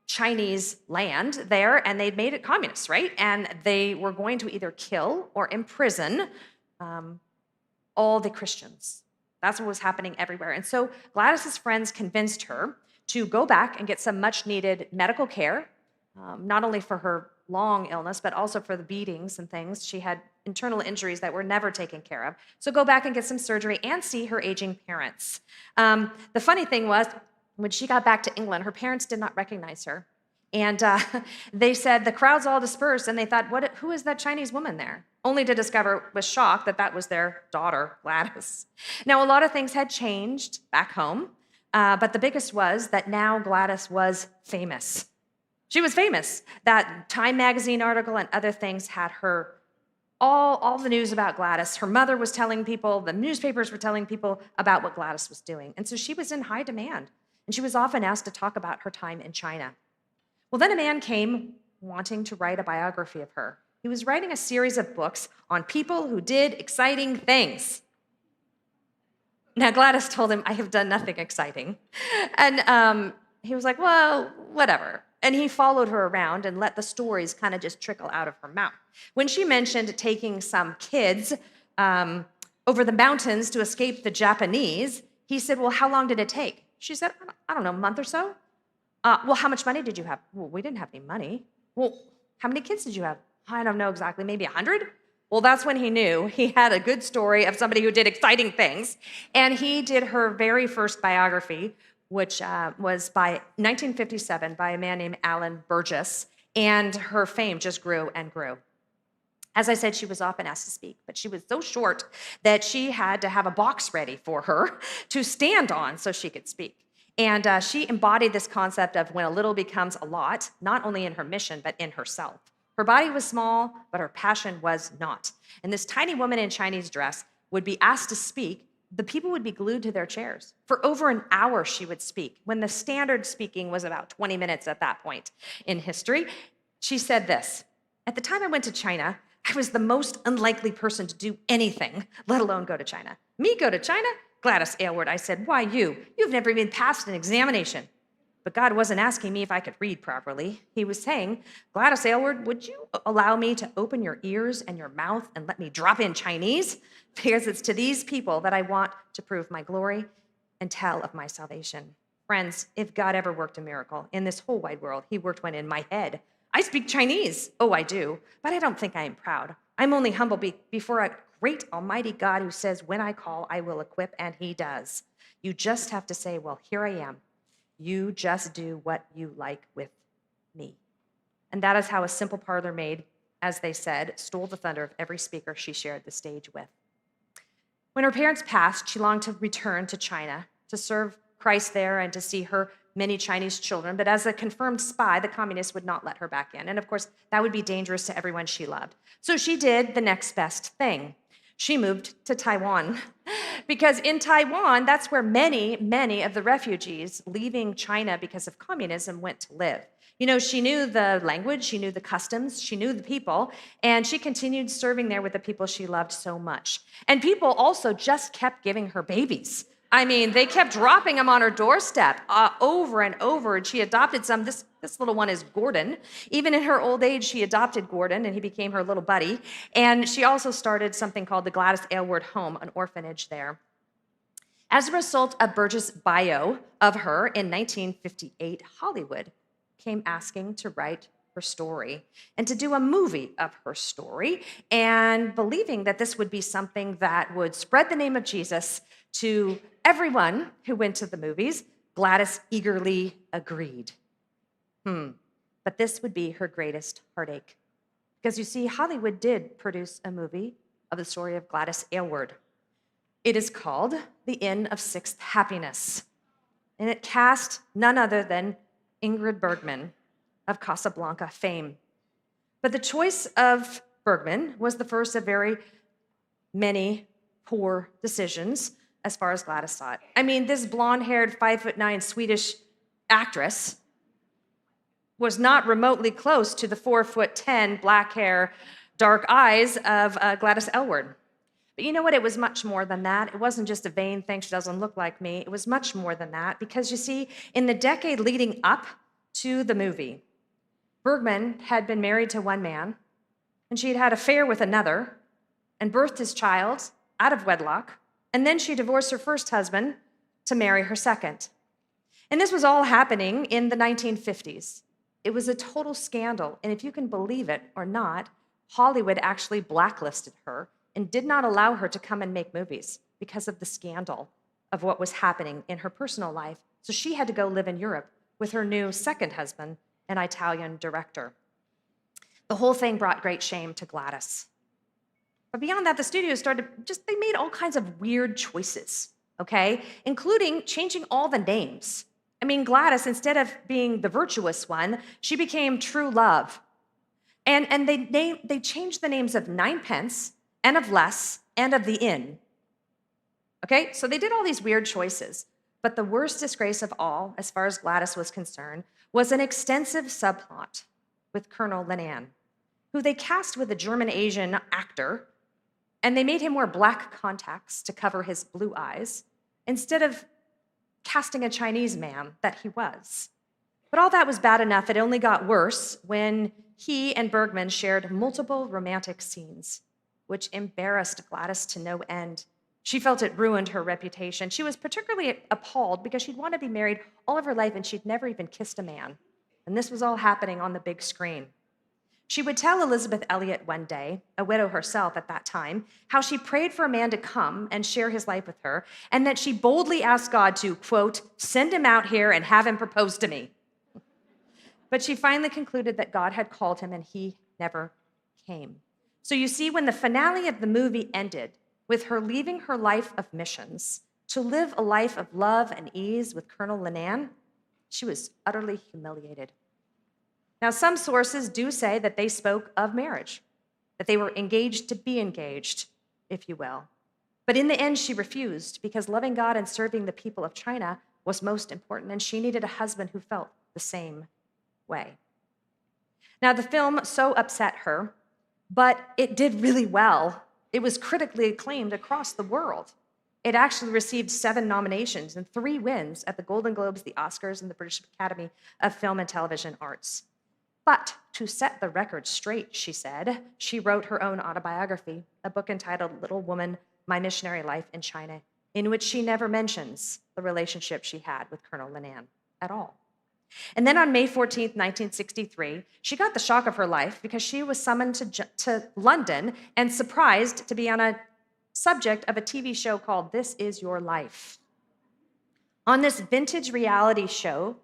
Speaker 1: Chinese land there, and they'd made it communist, right? And they were going to either kill or imprison all the Christians. That's what was happening everywhere. And so Gladys's friends convinced her to go back and get some much-needed medical care, not only for her long illness, but also for the beatings and things. She had internal injuries that were never taken care of. So go back and get some surgery and see her aging parents. The funny thing was, when she got back to England, her parents did not recognize her. And they said the crowds all dispersed, and they thought, who is that Chinese woman there? Only to discover with shock that that was their daughter, Gladys. Now, a lot of things had changed back home, but the biggest was that now Gladys was famous. She was famous. That Time magazine article and other things had her all the news about Gladys. Her mother was telling people, the newspapers were telling people about what Gladys was doing. And so she was in high demand. And she was often asked to talk about her time in China. Well, then a man came wanting to write a biography of her. He was writing a series of books on people who did exciting things. Now, Gladys told him, I have done nothing exciting. And he was like, well, whatever. And he followed her around and let the stories kind of just trickle out of her mouth. When she mentioned taking some kids over the mountains to escape the Japanese, he said, well, how long did it take? She said, I don't know, a month or so. Well, how much money did you have? Well, we didn't have any money. Well, how many kids did you have? I don't know exactly, maybe 100? Well, that's when he knew he had a good story of somebody who did exciting things. And he did her very first biography, which was by 1957 by a man named Alan Burgess, and her fame just grew and grew. As I said, she was often asked to speak, but she was so short that she had to have a box ready for her to stand on so she could speak. And she embodied this concept of when a little becomes a lot, not only in her mission, but in herself. Her body was small, but her passion was not. And this tiny woman in Chinese dress would be asked to speak. The people would be glued to their chairs. For over an hour, she would speak, when the standard speaking was about 20 minutes at that point in history. She said this, at the time I went to China, I was the most unlikely person to do anything, let alone go to China. Me go to China? Gladys Aylward, I said, why you? You've never even passed an examination. But God wasn't asking me if I could read properly. He was saying, Gladys Aylward, would you allow me to open your ears and your mouth and let me drop in Chinese? Because it's to these people that I want to prove my glory and tell of my salvation. Friends, if God ever worked a miracle in this whole wide world, he worked one in my head. I speak Chinese. Oh, I do. But I don't think I am proud. I'm only humble before a great almighty God who says, when I call, I will equip, and he does. You just have to say, well, here I am. You just do what you like with me. And that is how a simple parlor maid, as they said, stole the thunder of every speaker she shared the stage with. When her parents passed, she longed to return to China, to serve Christ there and to see her many Chinese children. But as a confirmed spy, the communists would not let her back in. And of course, that would be dangerous to everyone she loved. So she did the next best thing. She moved to Taiwan because in Taiwan, that's where many of the refugees leaving China because of communism went to live. You know, she knew the language, she knew the customs, she knew the people, and she continued serving there with the people she loved so much. And people also just kept giving her babies. I mean, they kept dropping them on her doorstep over and over, and she adopted some. This little one is Gordon. Even in her old age, she adopted Gordon, and he became her little buddy. And she also started something called the Gladys Aylward Home, an orphanage there. As a result of Burgess' bio of her in 1958, Hollywood came asking to write her story and to do a movie of her story, and believing that this would be something that would spread the name of Jesus to everyone who went to the movies, Gladys eagerly agreed. But this would be her greatest heartache. Because you see, Hollywood did produce a movie of the story of Gladys Aylward. It is called The Inn of Sixth Happiness, and it cast none other than Ingrid Bergman of Casablanca fame. But the choice of Bergman was the first of very many poor decisions as far as Gladys saw it. I mean, this blonde-haired, 5'9" Swedish actress was not remotely close to the 4'10" black hair, dark eyes of Gladys Aylward. But you know what? It was much more than that. It wasn't just a vain thing, she doesn't look like me. It was much more than that, because you see, in the decade leading up to the movie, Bergman had been married to one man, and she had had an affair with another, and birthed his child out of wedlock, and then she divorced her first husband to marry her second. And this was all happening in the 1950s. It was a total scandal, and if you can believe it or not, Hollywood actually blacklisted her and did not allow her to come and make movies because of the scandal of what was happening in her personal life. So she had to go live in Europe with her new second husband, an Italian director. The whole thing brought great shame to Gladys. But beyond that, the studio they made all kinds of weird choices, okay? Including changing all the names. I mean, Gladys, instead of being the virtuous one, she became True Love. And they changed the names of Ninepence, and of Less, and of the Inn. Okay, so they did all these weird choices. But the worst disgrace of all, as far as Gladys was concerned, was an extensive subplot with Colonel Linan, who they cast with a German-Asian actor, and they made him wear black contacts to cover his blue eyes, instead of casting a Chinese man that he was. But all that was bad enough. It only got worse when he and Bergman shared multiple romantic scenes, which embarrassed Gladys to no end. She felt it ruined her reputation. She was particularly appalled because she'd wanted to be married all of her life and she'd never even kissed a man. And this was all happening on the big screen. She would tell Elizabeth Elliot one day, a widow herself at that time, how she prayed for a man to come and share his life with her, and that she boldly asked God to, quote, send him out here and have him propose to me. But she finally concluded that God had called him and he never came. So you see, when the finale of the movie ended with her leaving her life of missions to live a life of love and ease with Colonel Linan, she was utterly humiliated. Now, some sources do say that they spoke of marriage, that they were engaged to be engaged, if you will. But in the end, she refused because loving God and serving the people of China was most important, and she needed a husband who felt the same way. Now, the film so upset her, but it did really well. It was critically acclaimed across the world. It actually received 7 nominations and 3 wins at the Golden Globes, the Oscars, and the British Academy of Film and Television Arts. But to set the record straight, she said, she wrote her own autobiography, a book entitled Little Woman, My Missionary Life in China, in which she never mentions the relationship she had with Colonel Linan at all. And then on May 14th, 1963, she got the shock of her life because she was summoned to London and surprised to be on a subject of a TV show called This Is Your Life. On this vintage reality show,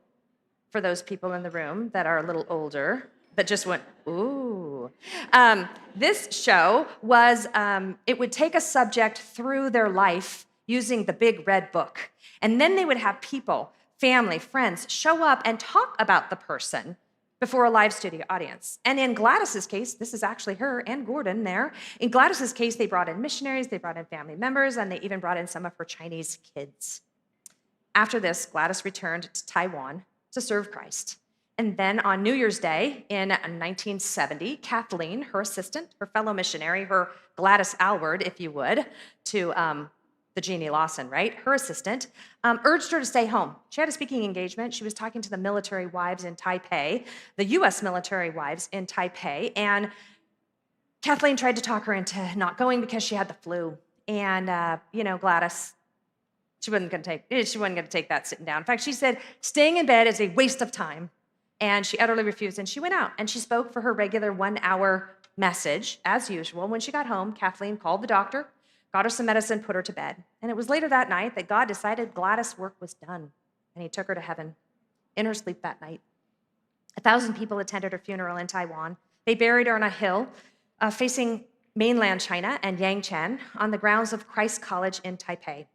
Speaker 1: for those people in the room that are a little older, that just went, ooh. This show was, it would take a subject through their life using the big red book. And then they would have people, family, friends, show up and talk about the person before a live studio audience. And in Gladys's case, this is actually her and Gordon there. In Gladys's case, they brought in missionaries, they brought in family members, and they even brought in some of her Chinese kids. After this, Gladys returned to Taiwan to serve Christ. And then on New Year's Day in 1970, Kathleen, her assistant, her fellow missionary, her Gladys Aylward, if you would, to the Jeannie Lawson, right? Her assistant, urged her to stay home. She had a speaking engagement. She was talking to the military wives in Taipei, the US military wives in Taipei, and Kathleen tried to talk her into not going because she had the flu. And, Gladys, she wasn't going to take that sitting down. In fact, she said, staying in bed is a waste of time. And she utterly refused, and she went out, and she spoke for her regular 1-hour message, as usual. When she got home, Kathleen called the doctor, got her some medicine, put her to bed. And it was later that night that God decided Gladys' work was done, and he took her to heaven in her sleep that night. 1,000 people attended her funeral in Taiwan. They buried her on a hill facing mainland China and Yangcheng on the grounds of Christ College in Taipei.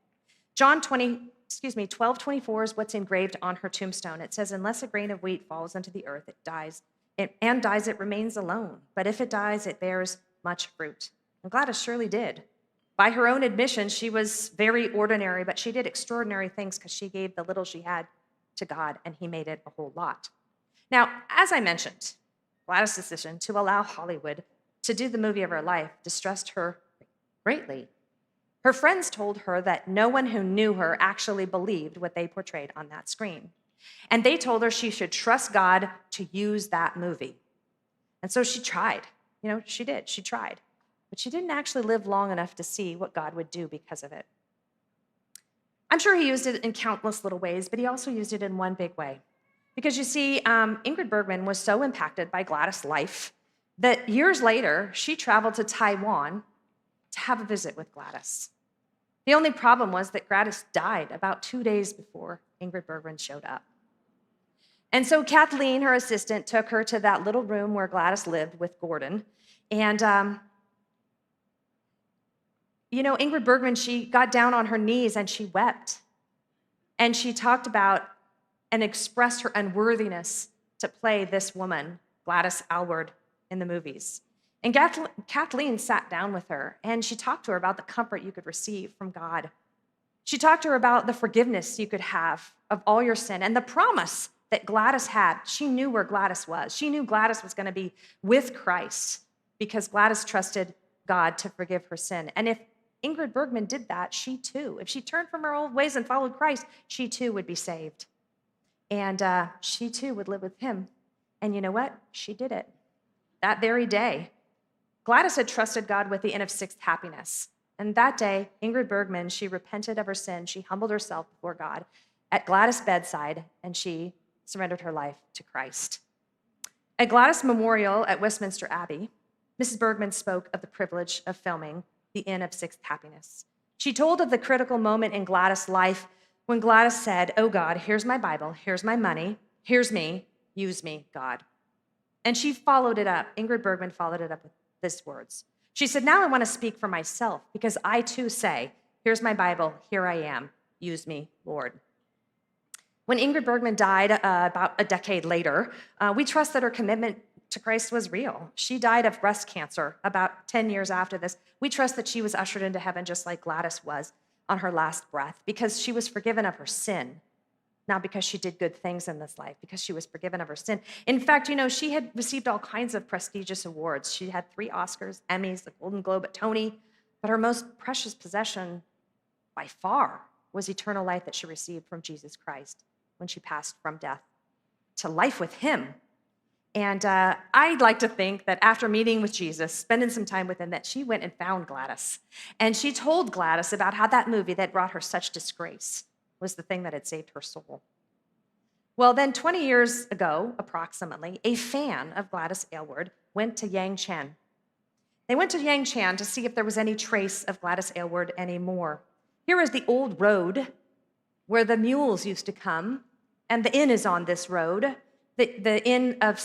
Speaker 1: John 12:24 is what's engraved on her tombstone. It says, "Unless a grain of wheat falls into the earth, it dies. It remains alone. But if it dies, it bears much fruit." And Gladys surely did. By her own admission, she was very ordinary, but she did extraordinary things because she gave the little she had to God, and he made it a whole lot. Now, as I mentioned, Gladys' decision to allow Hollywood to do the movie of her life distressed her greatly. Her friends told her that no one who knew her actually believed what they portrayed on that screen. And they told her she should trust God to use that movie. And so she tried. She did. She tried. But she didn't actually live long enough to see what God would do because of it. I'm sure he used it in countless little ways, but he also used it in one big way. Because you see, Ingrid Bergman was so impacted by Gladys' life that years later, she traveled to Taiwan to have a visit with Gladys. The only problem was that Gladys died about 2 days before Ingrid Bergman showed up. And so Kathleen, her assistant, took her to that little room where Gladys lived with Gordon. And Ingrid Bergman, she got down on her knees and she wept. And she talked about and expressed her unworthiness to play this woman, Gladys Aylward, in the movies. And Kathleen sat down with her and she talked to her about the comfort you could receive from God. She talked to her about the forgiveness you could have of all your sin and the promise that Gladys had. She knew where Gladys was. She knew Gladys was going to be with Christ because Gladys trusted God to forgive her sin. And if Ingrid Bergman did that, she too, if she turned from her old ways and followed Christ, she too would be saved. And she too would live with him. And you know what? She did it that very day. Gladys had trusted God with the end of sixth happiness. And that day, Ingrid Bergman, she repented of her sin. She humbled herself before God at Gladys' bedside, and she surrendered her life to Christ. At Gladys' memorial at Westminster Abbey, Mrs. Bergman spoke of the privilege of filming the end of sixth happiness. She told of the critical moment in Gladys' life when Gladys said, "Oh God, here's my Bible, here's my money, here's me, use me, God." And she followed it up. Ingrid Bergman followed it up with these words. She said, "Now I want to speak for myself because I too say, here's my Bible, here I am, use me, Lord." When Ingrid Bergman died about a decade later, we trust that her commitment to Christ was real. She died of breast cancer about 10 years after this. We trust that she was ushered into heaven just like Gladys was on her last breath because she was forgiven of her sin. Not because she did good things in this life, because she was forgiven of her sin. In fact, she had received all kinds of prestigious awards. She had 3 Oscars, Emmys, the Golden Globe, a Tony, but her most precious possession by far was eternal life that she received from Jesus Christ when she passed from death to life with him. And I'd like to think that after meeting with Jesus, spending some time with him, that she went and found Gladys. And she told Gladys about how that movie that brought her such disgrace was the thing that had saved her soul. Well, then 20 years ago, approximately, a fan of Gladys Aylward went to Yangcheng. They went to Yangcheng to see if there was any trace of Gladys Aylward anymore. Here is the old road where the mules used to come, and the inn is on this road. The inn of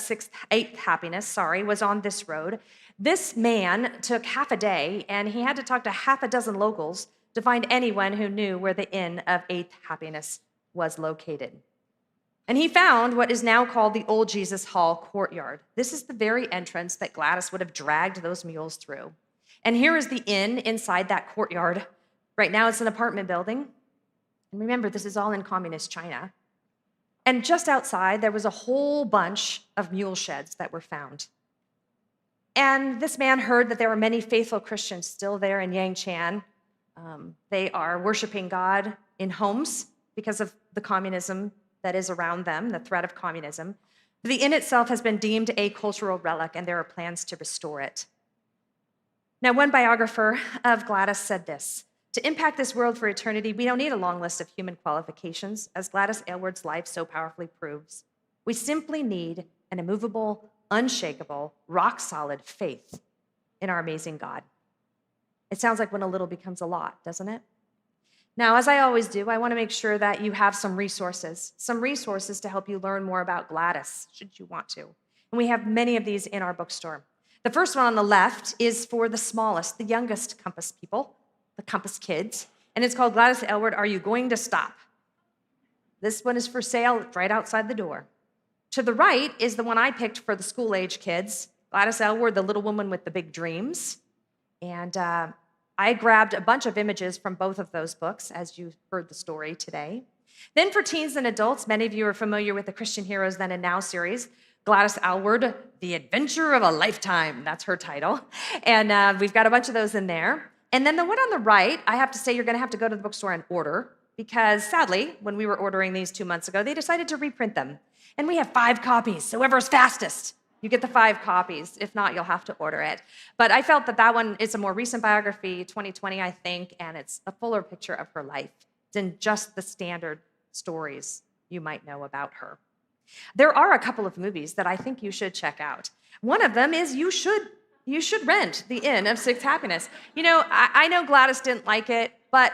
Speaker 1: eighth happiness, was on this road. This man took half a day, and he had to talk to half a dozen locals to find anyone who knew where the inn of eighth happiness was located. And he found what is now called the Old Jesus Hall courtyard. This is the very entrance that Gladys would have dragged those mules through. And here is the inn inside that courtyard. Right now it's an apartment building. And remember, this is all in communist China. And just outside, there was a whole bunch of mule sheds that were found. And this man heard that there were many faithful Christians still there in Yangcheng. They are worshiping God in homes because of the communism that is around them, the threat of communism. The inn itself has been deemed a cultural relic, and there are plans to restore it. Now, one biographer of Gladys said this: "To impact this world for eternity, we don't need a long list of human qualifications, as Gladys Aylward's life so powerfully proves. We simply need an immovable, unshakable, rock-solid faith in our amazing God." It sounds like when a little becomes a lot, doesn't it? Now, as I always do, I want to make sure that you have some resources to help you learn more about Gladys, should you want to. And we have many of these in our bookstore. The first one on the left is for the smallest, the youngest Compass people, the Compass kids, and it's called Gladys Aylward, Are You Going to Stop? This one is for sale right outside the door. To the right is the one I picked for the school-age kids, Gladys Aylward, the little woman with the big dreams. And I grabbed a bunch of images from both of those books, as you heard the story today. Then for teens and adults, many of you are familiar with the Christian Heroes Then and Now series. Gladys Aylward, The Adventure of a Lifetime, that's her title. And we've got a bunch of those in there. And then the one on the right, I have to say you're gonna have to go to the bookstore and order, because sadly, when we were ordering these 2 months ago, they decided to reprint them. And we have 5 copies, so whoever's fastest, you get the 5 copies. If not, you'll have to order it. But I felt that one is a more recent biography, 2020, I think, and it's a fuller picture of her life than just the standard stories you might know about her. There are a couple of movies that I think you should check out. One of them is you should rent The Inn of Sixth Happiness. You know, I know Gladys didn't like it, but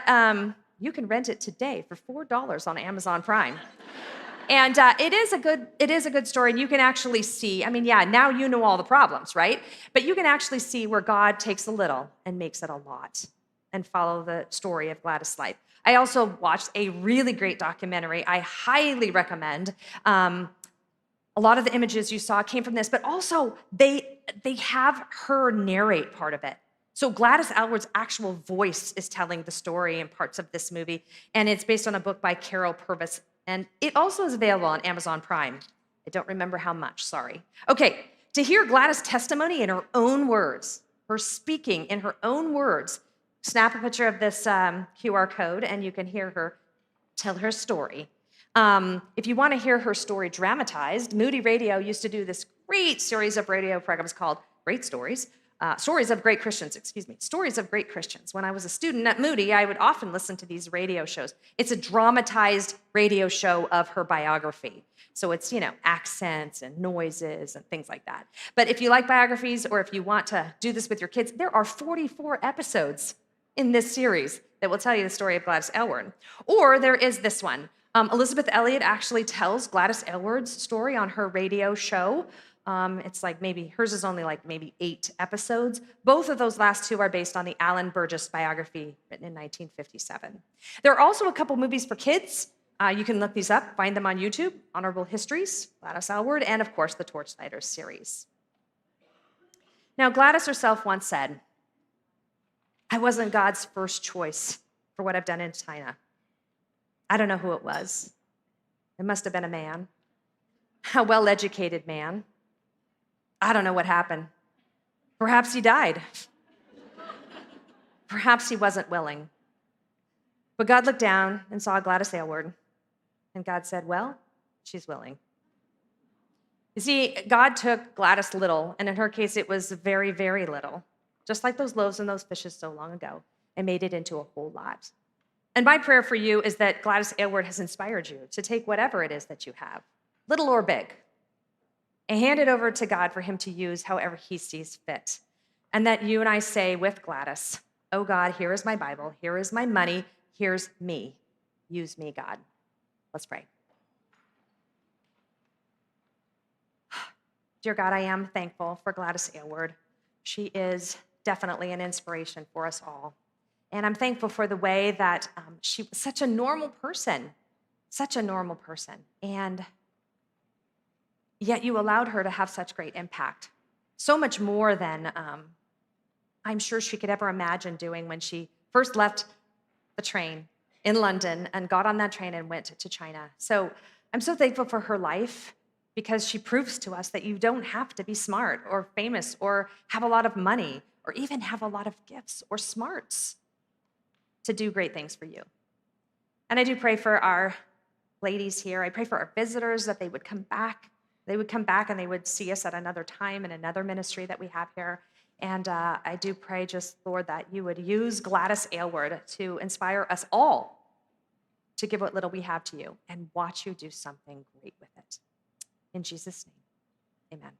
Speaker 1: you can rent it today for $4 on Amazon Prime. And it is a good story, and you can actually see, I mean, yeah, now you know all the problems, right? But you can actually see where God takes a little and makes it a lot, and follow the story of Gladys' life. I also watched a really great documentary I highly recommend. A lot of the images you saw came from this, but also they have her narrate part of it. So Gladys Aylward's actual voice is telling the story in parts of this movie, and it's based on a book by Carol Purvis, and it also is available on Amazon Prime. I don't remember how much, sorry. Okay, to hear Gladys' testimony in her own words, her speaking in her own words, snap a picture of this QR code and you can hear her tell her story. If you want to hear her story dramatized, Moody Radio used to do this great series of radio programs called Great Stories. Stories of Great Christians, Stories of Great Christians. When I was a student at Moody, I would often listen to these radio shows. It's a dramatized radio show of her biography. So it's, accents and noises and things like that. But if you like biographies, or if you want to do this with your kids, there are 44 episodes in this series that will tell you the story of Gladys Aylward. Or there is this one. Elizabeth Elliot actually tells Gladys Aylward's story on her radio show. It's like hers is only like maybe 8 episodes. Both of those last 2 are based on the Alan Burgess biography written in 1957. There are also a couple movies for kids. You can look these up, find them on YouTube, Honorable Histories, Gladys Aylward, and of course the Torchlighter series. Now, Gladys herself once said, "I wasn't God's first choice for what I've done in China. I don't know who it was. It must have been a man, a well-educated man. I don't know what happened. Perhaps he died. Perhaps he wasn't willing. But God looked down and saw Gladys Aylward, and God said, well, she's willing." You see, God took Gladys little, and in her case, it was very, very little, just like those loaves and those fishes so long ago, and made it into a whole lot. And my prayer for you is that Gladys Aylward has inspired you to take whatever it is that you have, little or big, and hand it over to God for him to use however he sees fit. And that you and I say with Gladys, "Oh God, here is my Bible, here is my money, here's me. Use me, God." Let's pray. Dear God, I am thankful for Gladys Aylward. She is definitely an inspiration for us all. And I'm thankful for the way that she was such a normal person. And yet you allowed her to have such great impact. So much more than I'm sure she could ever imagine doing when she first left the train in London and got on that train and went to China. So I'm so thankful for her life, because she proves to us that you don't have to be smart or famous or have a lot of money or even have a lot of gifts or smarts to do great things for you. And I do pray for our ladies here. I pray for our visitors that they would come back. They would come back and they would see us at another time in another ministry that we have here. And I do pray just, Lord, that you would use Gladys Aylward to inspire us all to give what little we have to you and watch you do something great with it. In Jesus' name, amen.